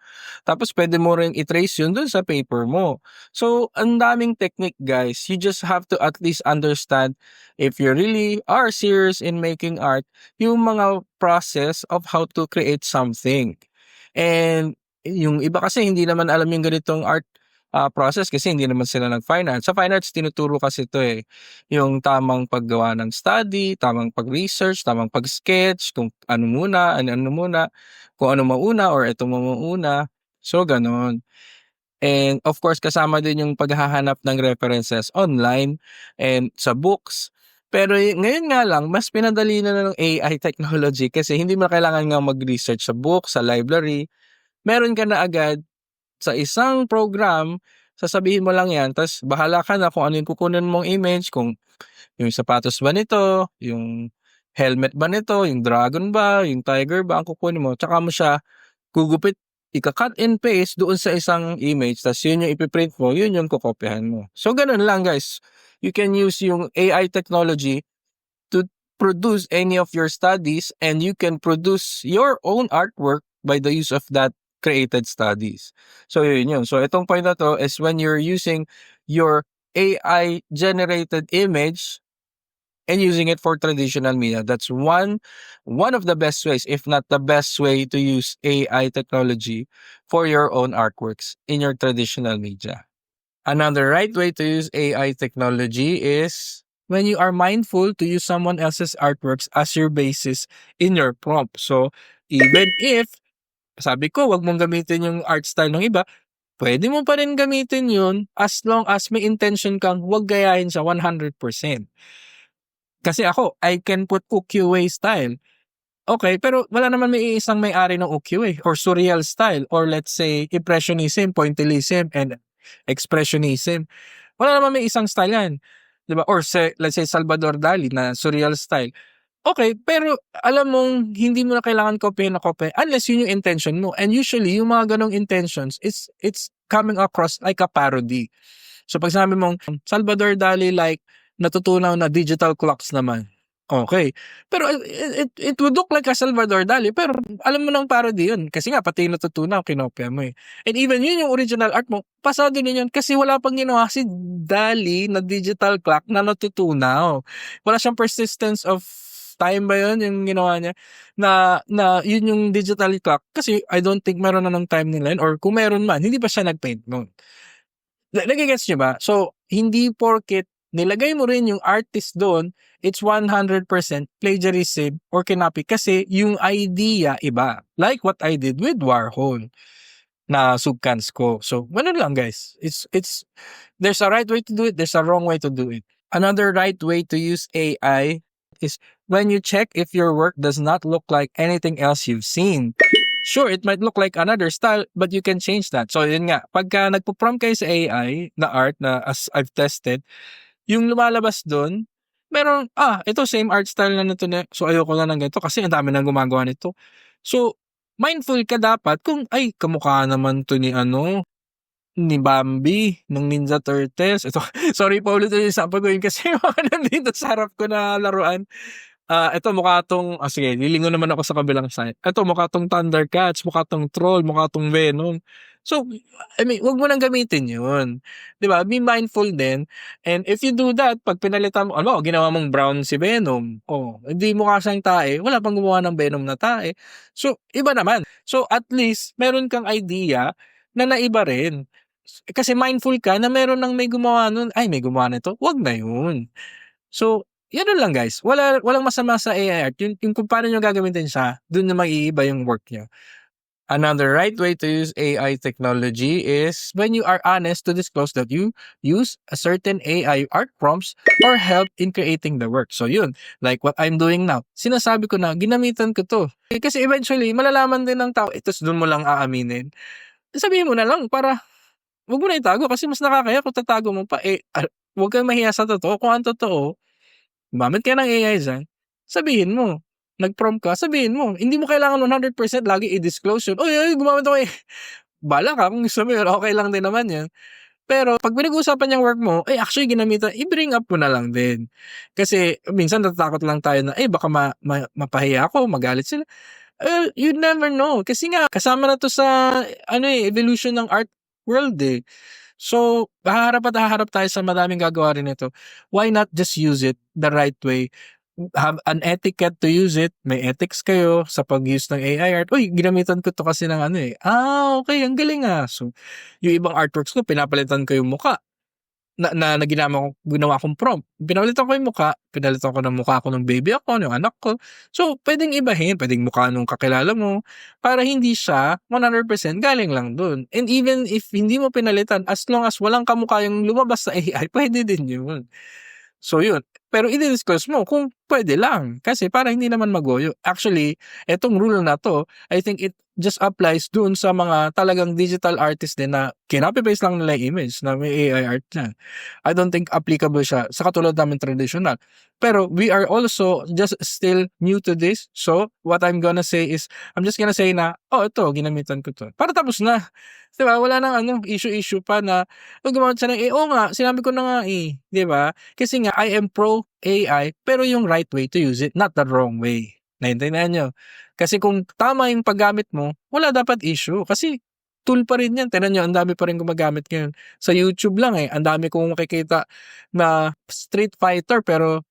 Tapos pwede mo rin i-trace yun dun sa paper mo. So, ang daming technique, guys. You just have to at least understand if you really are serious in making art, yung mga process of how to create something. And yung iba kasi hindi naman alam yung ganitong art process kasi hindi naman sila nag-fine arts. Sa fine arts, tinuturo kasi ito eh. Yung tamang paggawa ng study, tamang pag-research, tamang pag-sketch, kung ano muna, ano muna, kung ano mauna or ito mauna. So, ganun. And of course, kasama din yung paghahanap ng references online and sa books. Pero ngayon nga lang, mas pinadali na ng AI technology kasi hindi mo na kailangan nga mag-research sa book, sa library. Meron ka na agad sa isang program, sasabihin mo lang yan, tapos bahala ka na kung ano yung kukunin mong image, kung yung sapatos ba nito, yung helmet ba nito, yung dragon ba, yung tiger ba, ang kukunin mo, tsaka mo siya gugupit, ika-cut and paste doon sa isang image, tas yun yung ipiprint mo, yun yung kokopyahan mo. So, ganun lang guys. You can use yung AI technology to produce any of your studies, and you can produce your own artwork by the use of that created studies. So, yun yun. So, itong point na to is when you're using your AI generated image and using it for traditional media. That's one of the best ways, if not the best way, to use AI technology for your own artworks in your traditional media. Another right way to use AI technology is when you are mindful to use someone else's artworks as your basis in your prompt. So, even if, sabi ko, wag mong gamitin yung art style ng iba, pwede mo pa rin gamitin yun as long as may intention kang wag gayahin siya 100%. Kasi ako, I can put ukiyo-e style. Okay, pero wala naman may iisang may-ari ng ukiyo-e or surreal style, or let's say impressionism, pointillism, and expressionism. Wala naman may isang style yan. 'Di ba? Or let's say Salvador Dali na surreal style. Okay, pero alam mong hindi mo na kailangan kopyahin na kopya unless yun yung intention mo. And usually, yung mga ganong intentions, it's coming across like a parody. So pag sabi mong Salvador Dali like natutunaw na digital clocks naman. Okay. Pero it would look like a Salvador Dali, pero alam mo nang parody yun. Kasi nga pati yung natutunaw kinopya mo eh. And even yun yung original art mo, pasado din yun kasi wala pang ginawa si Dali na digital clock na natutunaw. Wala siyang persistence of time ba yun yung ginawa niya na yun yung digital clock, kasi I don't think meron na ng time nila yun, or kung meron man hindi pa siya nagpaint nun. Nagigets nyo ba? So, hindi porket nilagay mo rin yung artist doon, it's 100% plagiarism or kinopy kasi yung idea iba. Like what I did with Warhol na subcans ko. So, ganun lang guys. There's a right way to do it, there's a wrong way to do it. Another right way to use AI is when you check if your work does not look like anything else you've seen. Sure, it might look like another style, but you can change that. So, yun nga, pagka nagpo-prompt kayo sa AI na art na as I've tested, yung lumalabas doon, merong, ito same art style na nito na, so ayoko na ng ganito kasi ang dami nang gumagawa nito. So, mindful ka dapat kung, ay, kamukha naman to ni ni Bambi, ng Ninja Turtles. Ito, sorry pa ulit yung sample ko yun kasi mga nandito sa harap ko na laruan. Ito mukha tong, sige, lilingon naman ako sa kabilang side. Ito mukha tong Thundercats, mukha tong Troll, mukha tong Venom. So, I mean, wag mo nang gamitin yun. 'Di ba? Be mindful din. And if you do that, pag pinalitan mo, ginawa mong brown si Venom. Oh, hindi mukha siyang tae, wala pang gumawa ng Venom na tae. So, iba naman. So, at least, meron kang idea na naiba rin. Kasi mindful ka na meron nang may gumawa nun, ay, may gumawa nito, wag na yun. So, yun lang guys. Walang masama sa AI art. Yung kung paano nyo gagamitin siya, dun na mag-iiba yung work nyo. Another right way to use AI technology is when you are honest to disclose that you use a certain AI art prompts or help in creating the work. So yun, like what I'm doing now. Sinasabi ko na, ginamitan ko to. Kasi eventually, malalaman din ng tao, ito dun mo lang aaminin. Sabihin mo na lang para wag mo na itago kasi mas nakakaya kung tatago mo pa. Wag kang mahiya sa totoo. Kung ang totoo, gumamit ka ng AI dyan, sabihin mo. Nag-prompt ka, sabihin mo. Hindi mo kailangan 100% lagi i-disclose yun. Oy, gumamit ako eh. Bala ka, kung gusto mo yun, okay lang din naman yan. Pero pag pinag-uusapan yung work mo, actually ginamitan, i-bring up mo na lang din. Kasi minsan natatakot lang tayo na, baka mapahiya ako, magalit sila. You never know. Kasi nga, kasama na to sa evolution ng art world eh. So, haharap at haharap tayo sa madaming gagawa rin ito. Why not just use it the right way? Have an etiquette to use it. May ethics kayo sa pag-use ng AI art. Uy, ginamitan ko to kasi ng okay, ang galing So, yung ibang artworks ko, pinapalitan ko yung mukha na ginawa kong prompt. Pinalitan ko yung mukha, pinalitan ko ng mukha ko ng baby ako, ng anak ko. So, pwedeng ibahin, pwedeng mukha nung kakilala mo, para hindi siya 100% galing lang dun. And even if hindi mo pinalitan, as long as walang kamukha yung lumabas sa AI, pwede din yun. So yun, pero i-discuss mo kung pwede lang kasi para hindi naman magoyo. Actually, etong rule na 'to, I think it just applies dun sa mga talagang digital artist din na kinopy-paste lang nila yung image na may AI art diyan. I don't think applicable siya sa katulad namin traditional. Pero we are also just still new to this. So, what I'm gonna say is, I'm just gonna say na, "Oh, ito ginamitan ko 'to." Para tapos na. 'Di ba? Wala ng ano, issue-issue pa na, "Oh, gumamit siya ng AI." Oo nga, sinabi ko na nga, eh, 'di ba? Kasi nga I am pro AI pero yung right way to use it, not the wrong way. Naintindihan niyo? Kasi kung tama yung paggamit mo, wala dapat issue kasi tool pa rin 'yan. Tignan niyo ang dami pa rin gumagamit ngayon. Sa YouTube lang, eh, ang dami kong makikita na Street Fighter pero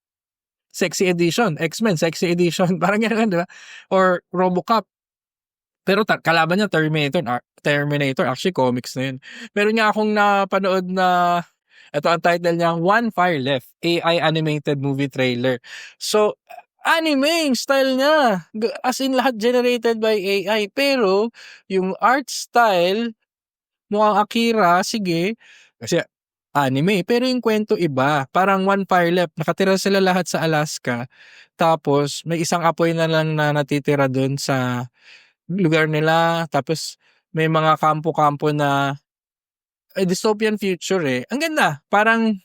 sexy edition, X-Men sexy edition, parang gano'n, 'di ba? Or RoboCop pero kalaban niya Terminator, actually comics na 'yun. Meron nga akong napanood na ito ang title niya, One Fire Left, AI animated movie trailer. So, anime yung style niya, as in lahat generated by AI pero yung art style mukhang Akira, sige, kasi anime, pero yung kwento iba. Parang One Fire Left, nakatira sila lahat sa Alaska, tapos may isang apoy na lang na natitira dun sa lugar nila, tapos may mga kampo-kampo na dystopian future, eh. Ang ganda, parang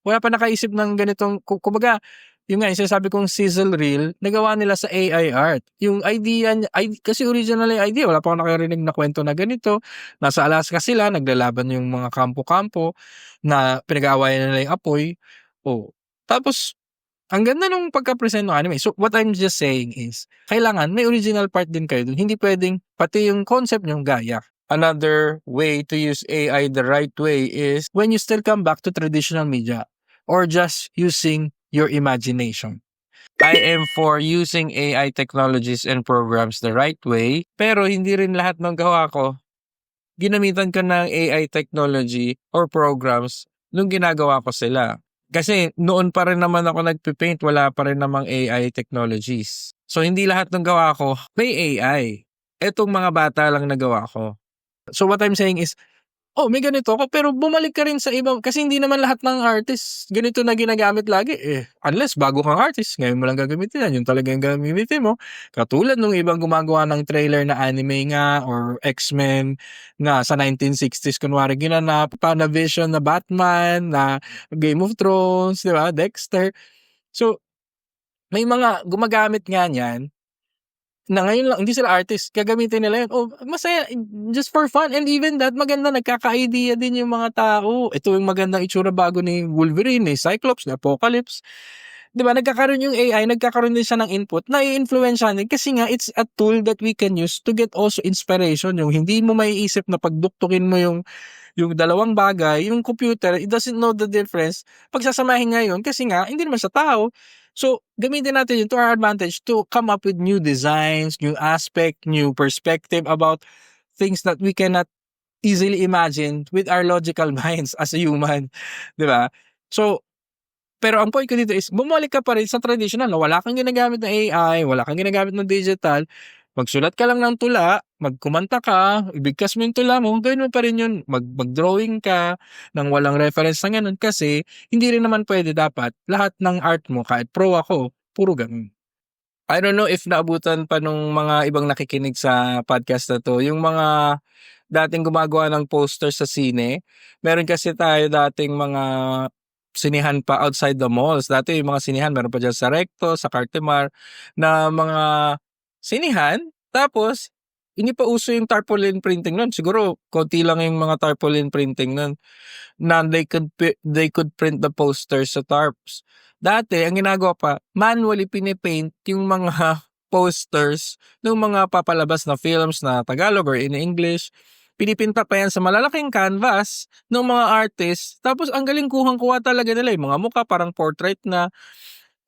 wala pa nakaisip ng ganitong kumbaga, yun nga yung sinasabi kong sizzle reel, nagawa nila sa AI art. Yung idea niya kasi original yung idea, wala pa akong nakarinig na kwento na ganito. Nasa Alaska sila, naglalaban yung mga kampo-kampo na pinag-aawayan nila yung apoy. Oh, tapos ang ganda nung pagka-present ng anime. So, what I'm just saying is, kailangan may original part din kayo dun. Hindi puwedeng pati yung concept niyong gaya. Another way to use AI the right way is when you still come back to traditional media or just using your imagination. I am for using AI technologies and programs the right way, pero hindi rin lahat ng gawa ko ginamitan ko ng AI technology or programs nung ginagawa ko sila. Kasi noon pa rin naman ako nagpe-paint, wala pa rin namang AI technologies. So hindi lahat ng gawa ko may AI. Etong mga bata lang nagawa ko. So what I'm saying is, oh, may ganito ako pero bumalik ka rin sa ibang kasi hindi naman lahat ng artist ganito na ginagamit lagi, eh. Unless bago kang artist, ngayon mo lang gagamitin yan, yun talaga yung gagamitin mo. Katulad nung ibang gumagawa ng trailer na anime nga or X-Men na sa 1960s kunwari ginanap, Panavision na Batman, na Game of Thrones, 'di ba, Dexter. So, may mga gumagamit nga niyan na ngayon lang hindi sila artist, gagamitin nila yun. Oh, masaya just for fun and even that maganda nagkaka-idea din yung mga tao. Ito yung magandang itsura bago ni Wolverine, ni Cyclops, ni Apocalypse. 'Di ba nagkakaroon yung AI, nagkakaroon din siya ng input, naiinfluwensyahan din kasi nga it's a tool that we can use to get also inspiration. Yung hindi mo maiisip na pagduktukin mo yung dalawang bagay, yung computer, it doesn't know the difference. Pagsasamahin niya yun kasi nga hindi naman siya tao. So, gamitin natin yun to our advantage to come up with new designs, new aspect, new perspective about things that we cannot easily imagine with our logical minds as a human, 'di ba? So, pero ang point ko dito is bumalik ka pa rin sa traditional na wala kang ginagamit na AI, wala kang ginagamit na digital, magsulat ka lang ng tula, magkumanta ka, ibigkas mo yung tula mo, gawin mo pa rin yun. Mag-drawing ka ng walang reference na ganun kasi hindi rin naman pwede dapat lahat ng art mo, kahit pro ako, puro ganun. I don't know if naabutan pa nung mga ibang nakikinig sa podcast na 'to, yung mga dating gumagawa ng poster sa sine. Meron kasi tayo dating mga sinehan pa outside the malls. Dati yung mga sinehan meron pa diyan sa Recto, sa Cartimar na mga sinehan. Tapos hindi pa uso yung tarpaulin printing nun. Siguro konti lang yung mga tarpaulin printing nun na they could print the posters sa tarps. Dati, ang ginagawa pa, manually pinipaint yung mga posters ng mga papalabas na films na Tagalog or in English. Pinipinta pa yan sa malalaking canvas ng mga artists. Tapos ang galing kuhang-kuha talaga nila yung mga mukha parang portrait na.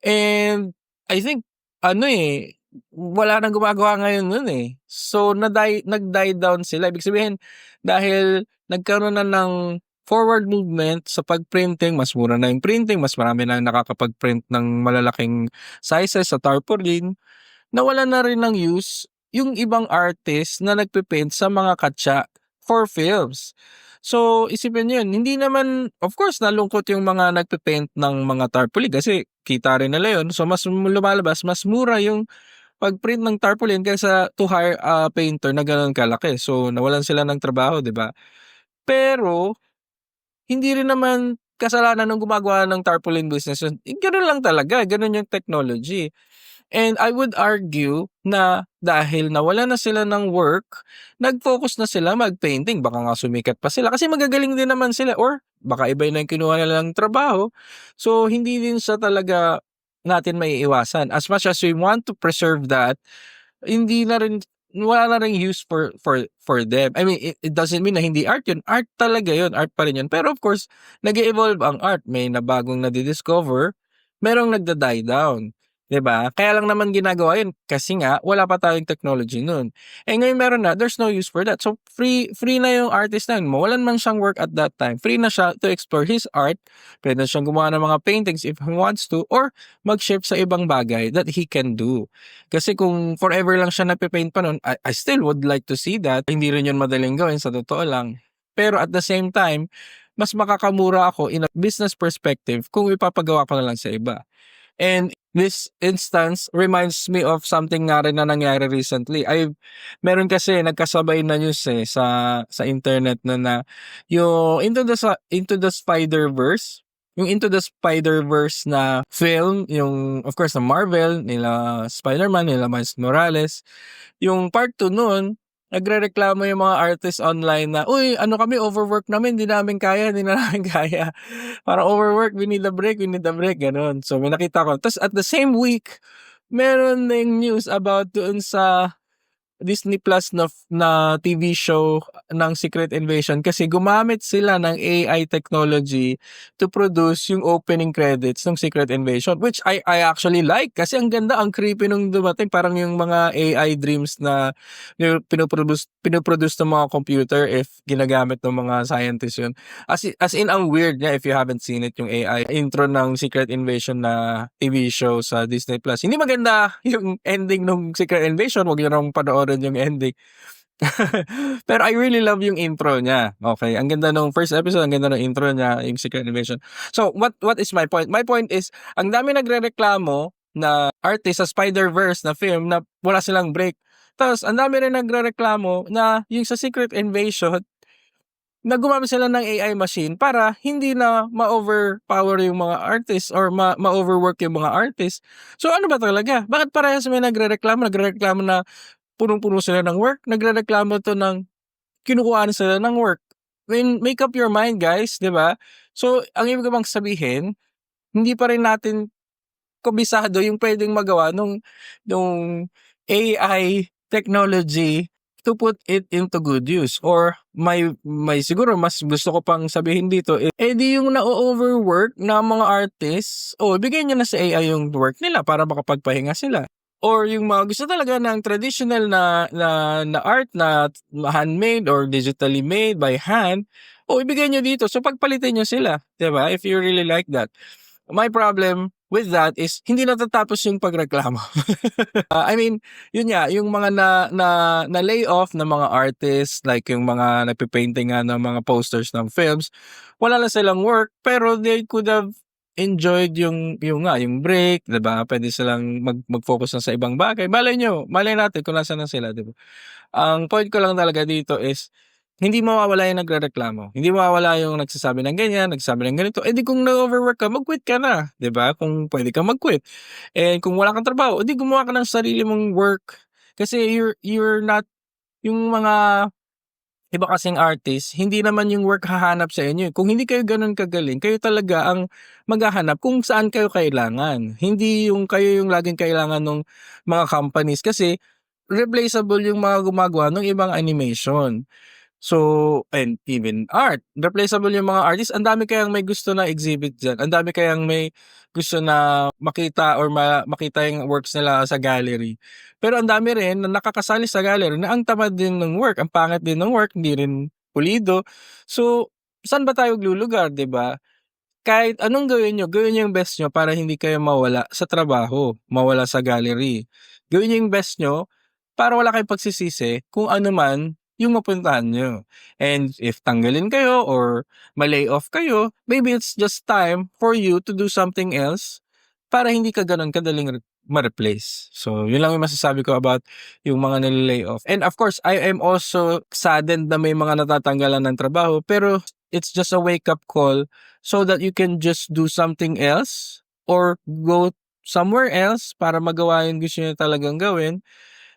And I think wala nang gumagawa ngayon nun, eh. So nag-die down sila. Ibig sabihin dahil nagkaroon na ng forward movement sa pag-printing, mas mura na yung printing, mas marami na nakakapag-print ng malalaking sizes sa tarpaulin, nawalan na rin ng use yung ibang artist na nagpe-paint sa mga katsa for films. So, isipin niyo 'yun, hindi naman of course nalungkot yung mga nagpe-paint ng mga tarpaulin kasi kita rin nila 'yun. So, mas lumalabas, mas mura yung pag-print ng tarpaulin kaysa to hire a painter na gano'n kalaki. So, nawalan sila ng trabaho, 'di ba? Pero, hindi rin naman kasalanan nung gumagawa ng tarpaulin business yun, gano'n lang talaga, gano'n yung technology. And I would argue na dahil nawalan na sila ng work, nag-focus na sila mag-painting. Baka nga sumikat pa sila kasi magagaling din naman sila or baka iba na yung kinuha nilang trabaho. So, hindi din siya talaga natin maiiwasan. As much as we want to preserve that, hindi na rin wala na ring use for them. I mean, it doesn't mean na hindi art yun. Art talaga yun. Art pa rin yun. Pero of course, nag-evolve ang art. May nabagong nadi-discover, merong nagda-die down. 'Di ba? Kaya lang naman ginagawa yun kasi nga wala pa tayong technology nun. Eh ngayon meron na, there's no use for that. So free na yung artist na yun. Mawalan man siyang work at that time. Free na siya to explore his art. Pwede na siyang gumawa ng mga paintings if he wants to or mag-shift sa ibang bagay that he can do. Kasi kung forever lang siya nagpe-paint pa nun, I still would like to see that. Hindi rin yun madaling gawin sa totoo lang. Pero at the same time, mas makakamura ako in a business perspective kung ipapagawa ko na lang sa iba. And this instance reminds me of something nga rin na nangyari recently. Meron kasi nagkasabay na news sa internet na yung Into the Spider-Verse, yung Into the Spider-Verse na film, yung of course na Marvel, nila Spider-Man, nila Miles Morales, yung part 2 nun, nagrereklamo yung mga artists online na, "Uy, ano kami, overwork namin, hindi namin kaya, hindi na namin kaya. Parang overwork, we need a break, gano'n." So, may nakita ko. Tapos at the same week, meron ding news about doon sa Disney Plus na TV show ng Secret Invasion kasi gumamit sila ng AI technology to produce yung opening credits ng Secret Invasion, which I actually like kasi ang ganda, ang creepy nung dumating, parang yung mga AI dreams na pinoproduce ng mga computer if ginagamit ng mga scientists yun. As in ang weird niya if you haven't seen it, yung AI intro ng Secret Invasion na TV show sa Disney Plus. Hindi maganda yung ending ng Secret Invasion, wag niyo nang panoorin yung ending. Pero I really love yung intro niya. Okay, ang ganda nung first episode, ang ganda ng intro niya, yung Secret Invasion. So, what is my point? My point is, ang dami nagrereklamo na artist sa Spider-Verse na film na wala silang break. Tapos, ang dami rin nagrereklamo na yung sa Secret Invasion, na gumamit sila ng AI machine para hindi na ma-overpower yung mga artists or ma-overwork yung mga artists. So ano ba talaga? Bakit parehas may nagrereklamo na punong-puno sila ng work, nagrereklamo to ng kinukuhaan sila ng work. Make up your mind guys, 'di ba? So ang ibig ko bang sabihin, hindi pa rin natin kabisado yung pwedeng magawa nung AI technology to put it into good use, or may siguro mas gusto ko pang sabihin dito, di yung na-overwork na mga artists, ibigay niyo na sa AI yung work nila para makapagpahinga sila. Or yung mga gusto talaga ng traditional na art na handmade or digitally made by hand, ibigay niyo dito. So pagpalitan niyo sila, 'di ba? If you really like that. My problem with that is hindi natatapos yung pagreklamo. I mean, yun nga, yung mga na lay off na mga artists, like yung mga nagpe-painting nga ng mga posters ng films, wala na silang work, pero they could have enjoyed yung break, 'di ba? Pwede silang mag-focus na sa ibang bagay. Malay natin kung nasaan na sila, 'di ba? Ang point ko lang talaga dito is hindi mawawala yung nagrereklamo. Hindi mawawala yung nagsasabi ng ganyan, nagsasabi ng ganito. Di kung na-overwork ka, mag-quit ka na, 'di ba? Kung pwede kang mag-quit. And kung wala kang trabaho, di gumawa ka ng sarili mong work. Kasi you're not yung mga iba kasing artist, hindi naman yung work hahanap sa inyo. Kung hindi kayo gano'n kagaling, kayo talaga ang maghahanap kung saan kayo kailangan. Hindi yung kayo yung laging kailangan ng mga companies kasi replaceable yung mga gumagawa ng ibang animation. So, and even art, replaceable yung mga artist. Ang dami kayang may gusto na exhibit diyan. Ang dami kayang may gusto na makita or makita yung works nila sa gallery. Pero ang dami rin na nakakasali sa gallery na ang tamad din ng work, ang pangit din ng work, hindi rin pulido. So, saan ba tayo lulugar, 'di ba? Kahit anong gawin niyo yung best niyo para hindi kayo mawala sa trabaho, mawala sa gallery. Gawin niyo yung best niyo para wala kayong pagsisisi kung ano man yung mapuntahan nyo. And if tanggalin kayo or malay off kayo, maybe it's just time for you to do something else para hindi ka ganun kadaling ma-replace. So, yun lang yung masasabi ko about yung mga nililay off. And of course, I am also saddened na may mga natatanggalan ng trabaho, pero it's just a wake-up call so that you can just do something else or go somewhere else para magawa yung gusto nyo talagang gawin.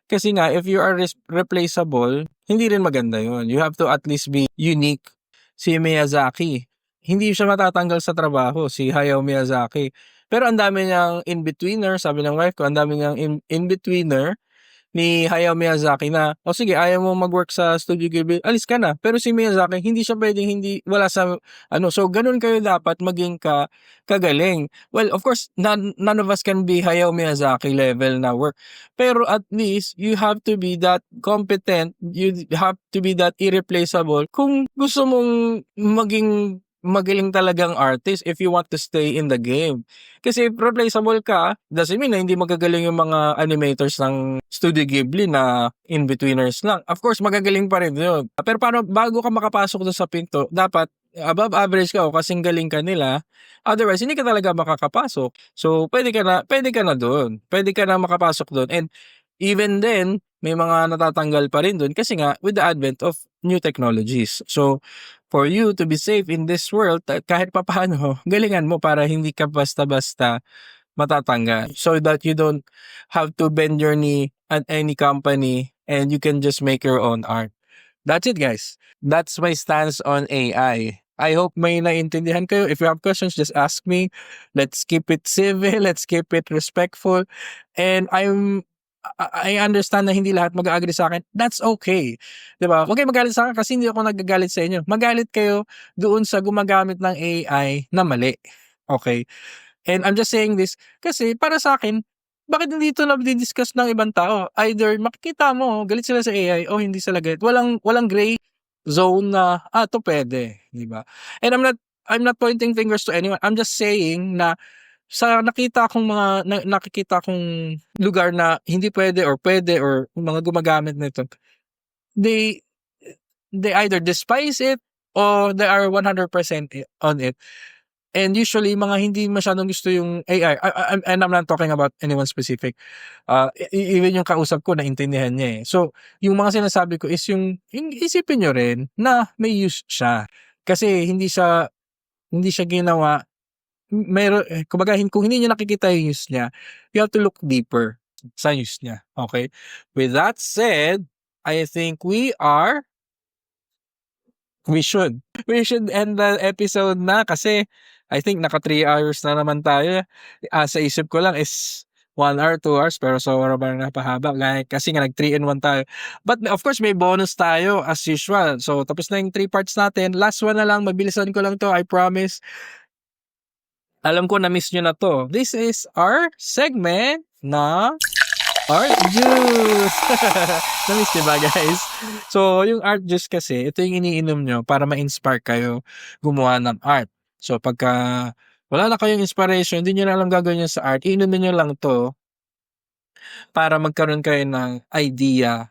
Kasi nga, if you are replaceable, hindi rin maganda yun. You have to at least be unique. Si Miyazaki, hindi siya matatanggal sa trabaho, si Hayao Miyazaki. Pero ang dami niyang in-betweener, sabi ng wife ko, ang dami niyang in-betweener ni Hayao Miyazaki na, o sige, ayaw mo mag-work sa Studio Ghibli, alis ka na. Pero si Miyazaki, hindi siya pwedeng wala sa, so ganun kayo dapat maging kagaling. Well, of course, none of us can be Hayao Miyazaki level na work. Pero at least, you have to be that competent, you have to be that irreplaceable kung gusto mong maging magaling talagang artist if you want to stay in the game. Kasi if replaceable ka, doesn't mean na hindi magagaling yung mga animators ng Studio Ghibli na in-betweeners lang. Of course, magagaling pa rin yun. Pero paano, bago ka makapasok doon sa pinto, dapat above average ka o kasing galing ka nila. Otherwise, hindi ka talaga makakapasok. So, pwede ka na doon. Pwede ka na makapasok doon. And even then, may mga natatanggal pa rin doon kasi nga with the advent of new technologies. So, for you to be safe in this world, kahit papaano, galingan mo para hindi ka basta-basta matatanggal. So that you don't have to bend your knee at any company and you can just make your own art. That's it, guys. That's my stance on AI. I hope may naintindihan kayo. If you have questions, just ask me. Let's keep it civil. Let's keep it respectful. And I understand na hindi lahat mag-agree sa akin. That's okay. Diba? Huwag kayo magalit sa akin kasi hindi ako nagagalit sa inyo. Magalit kayo doon sa gumagamit ng AI na mali. Okay? And I'm just saying this kasi para sa akin, bakit hindi ito na-discuss ng ibang tao? Either makikita mo, galit sila sa AI o hindi sila galit. Walang gray zone na, to pwede. Diba? And I'm not pointing fingers to anyone. I'm just saying na sa nakikita kong lugar na hindi pwede or mga gumagamit nito, they either despise it or they are 100% on it. And usually, mga hindi masyadong gusto yung AI, and I'm not talking about anyone specific. Even yung kausap ko, naintindihan niya eh. So, yung mga sinasabi ko is yung isipin nyo rin na may use siya. Kasi hindi siya ginawa, kumbaga, kung hindi nyo nakikita yung use niya, you have to look deeper sa use niya. Okay? With that said, I think we should end the episode na kasi I think naka 3 hours na naman tayo. Sa isip ko lang is 1 hour, 2 hours, pero sobrang napahaba. Kasi nga nag 3-in-1 tayo. But of course, may bonus tayo as usual. So, tapos na yung 3 parts natin. Last one na lang, mabilisan ko lang to, I promise. Alam ko na-miss nyo na to. This is our segment na Art Juice! Na-miss nyo ba, guys? So, yung Art Juice kasi, ito yung iniinom nyo para ma-inspire kayo gumawa ng art. So, pagka wala na kayong inspiration, hindi nyo na alam gagawin nyo sa art, iinumin nyo lang to para magkaroon kayo ng idea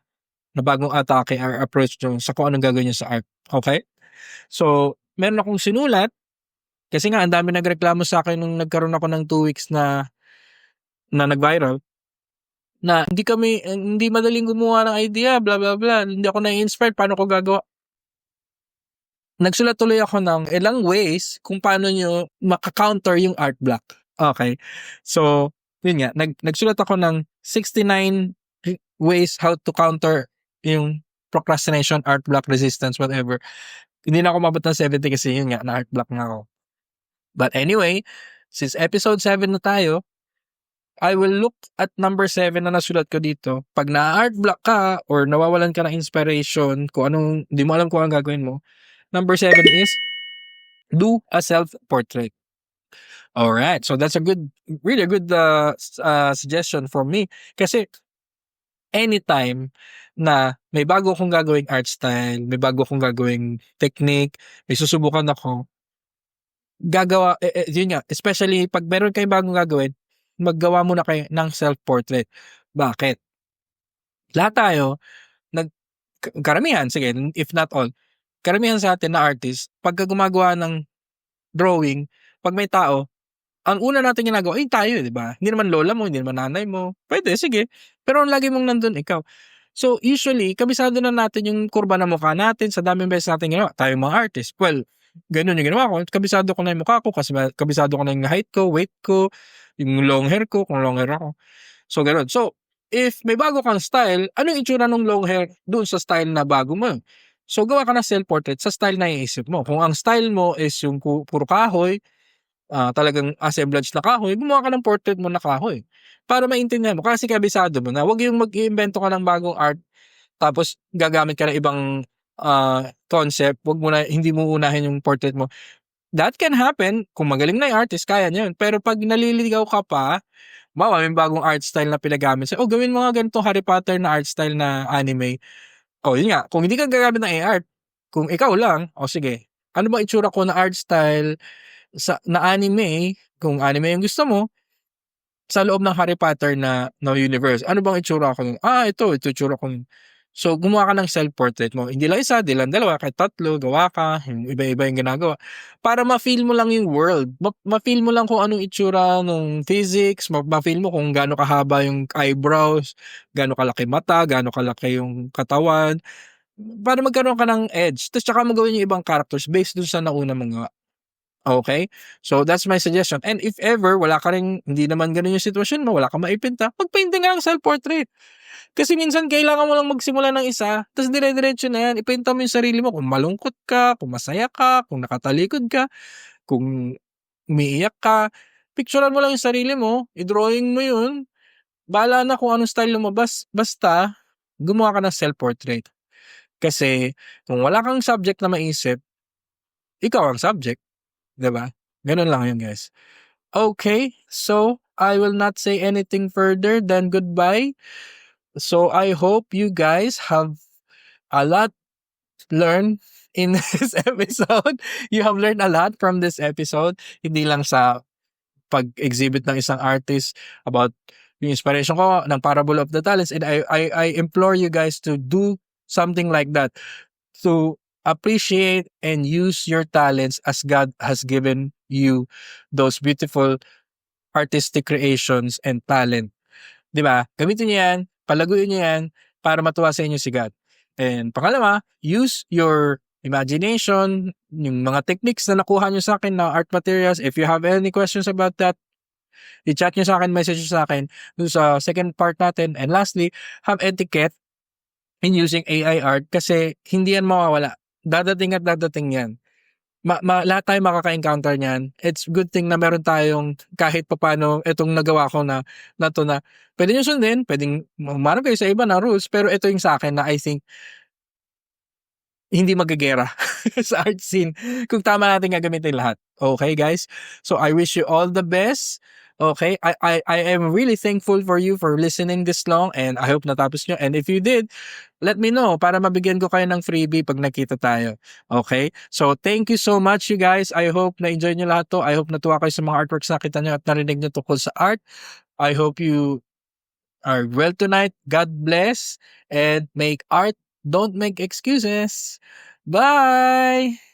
na bagong atake or approach nyo sa kung anong gagawin nyo sa art. Okay? So, meron akong sinulat kasi nga, ang dami nagreklamo sa akin nung nagkaroon ako ng 2 weeks na nag-viral na hindi madaling gumawa ng idea, blah, blah, blah. Hindi ako na-inspired. Paano ko gagawa? Nagsulat tuloy ako ng ilang ways kung paano nyo maka-counter yung art block. Okay. So, yun nga. Nagsulat ako ng 69 ways how to counter yung procrastination, art block, resistance, whatever. Hindi na ako mabot ng 70 kasi yun nga, na art block na ako. But anyway, since episode 7 na tayo, I will look at number 7 na nasulat ko dito. Pag na-art block ka or nawawalan ka ng inspiration, hindi mo alam kung anong gagawin mo, number 7 is do a self-portrait. Alright, so that's really good suggestion for me. Kasi anytime na may bago akong gagawing art style, may bago akong gagawing technique, may susubukan ako, gagawa, yun nga, especially pag meron kayong bagong gagawin, maggawa muna kayo ng self-portrait. Bakit? Lahat tayo, karamihan, sige, if not all, karamihan sa atin na artist, pagka gumagawa ng drawing, 'pag may tao, ang una nating ginagawa, "Ay tayo, 'di ba? Hindi naman lola mo, hindi naman nanay mo." Puwede, sige, pero ang lagi mong nandun ikaw. So, usually kabisado na natin yung kurba ng mukha natin sa daming beses natin ginawa, tayong mga artist. Well, gano'n yung ginawa ko, kabisado ko na yung mukha ko kasi kabisado ko na yung height ko, weight ko, yung long hair ko, kung long hair ako. So, gano'n. So, if may bago kang style, anong itsura nung long hair dun sa style na bago mo? So, gawa ka ng self-portrait sa style na iisip mo. Kung ang style mo is yung puro kahoy, talagang assemblage na kahoy, gumawa ka ng portrait mo na kahoy. Para maintindihan mo kasi kabisado mo na. Wag yung mag-iimbento ka ng bagong art tapos gagamit ka ng ibang, concept, wag mo na hindi mo unahin yung portrait mo. That can happen kung magaling na yung artist, kaya niya yun. Pero 'pag naliligaw ka pa, halimbawa may bagong art style na pinagamit sa'yo, "Oh, gawin mo nga ganitong Harry Potter na art style na anime." Oh, yun nga, kung hindi ka gagamit ng AI art, kung ikaw lang, "O sige, ano bang itsura ko na art style na anime, kung anime yung gusto mo, sa loob ng Harry Potter na universe, ano bang itsura ko nun? Ito itsura ko nun." So, gumawa ka ng self-portrait mo. Hindi lang isa, hindi lang dalawa, kahit 3 gawa ka, yung iba-iba yung ginagawa. Para ma-feel mo lang yung world. Ma-feel mo lang kung anong itsura nung physics, ma-feel mo kung gaano kahaba yung eyebrows, gaano kalaki mata, gaano kalaki yung katawan. Para magkaroon ka ng edge. Tapos tsaka mo gawin yung ibang characters based dun sa nauna mong gawa. Okay? So, that's my suggestion. And if ever wala ka ring hindi naman gano'n yung sitwasyon mo, wala kang maipinta, magpainting ka ng self-portrait. Kasi minsan kailangan mo lang magsimula ng isa, ta's dire-diretso na 'yan. Ipinta mo yung sarili mo kung malungkot ka, kung masaya ka, kung nakatalikod ka, kung umiiyak ka. Picturean mo lang yung sarili mo, i-drawing mo 'yun, bahala na kung anong style lumabas, basta gumawa ka ng self-portrait. Kasi kung wala kang subject na maisip, ikaw ang subject, 'di ba? Gano'n lang 'yun, guys. Okay, so I will not say anything further than goodbye. So I hope you guys have a lot learned in this episode. You have learned a lot from this episode. Hindi lang sa pag-exhibit ng isang artist about yung inspiration ko ng Parable of the Talents. And I implore you guys to do something like that. To appreciate and use your talents as God has given you those beautiful artistic creations and talent. 'Di ba? Gamitin niyo 'yan, palaguin niyo 'yan para matuwa sa inyo si God. And pangalawa, use your imagination, yung mga techniques na nakuha niyo sa akin na art materials. If you have any questions about that, i-chat niyo sa akin, message niyo sa akin dun sa second part natin. And lastly, have etiquette in using AI art kasi hindi yan mawawala. Dadating at dadating yan. Lahat tayo makaka-encounter niyan. It's good thing na meron tayong kahit papaano itong nagawa ko na 'to na puwede niyo sundin, puwedeng humanap kayo sa iba na rules, pero ito yung sa akin na I think hindi magegera sa art scene kung tama natin gagamitin lahat. Okay, guys? So, I wish you all the best. Okay? I am really thankful for you for listening this long and I hope natapos niyo. And if you did, let me know para mabigyan ko kayo ng freebie pag nakita tayo. Okay? So, thank you so much, you guys. I hope na-enjoy niyo lahat 'to. I hope natuwa kayo sa mga artworks na nakita niyo at narinig niyo tungkol sa art. I hope you are well tonight. God bless and make art. Don't make excuses. Bye!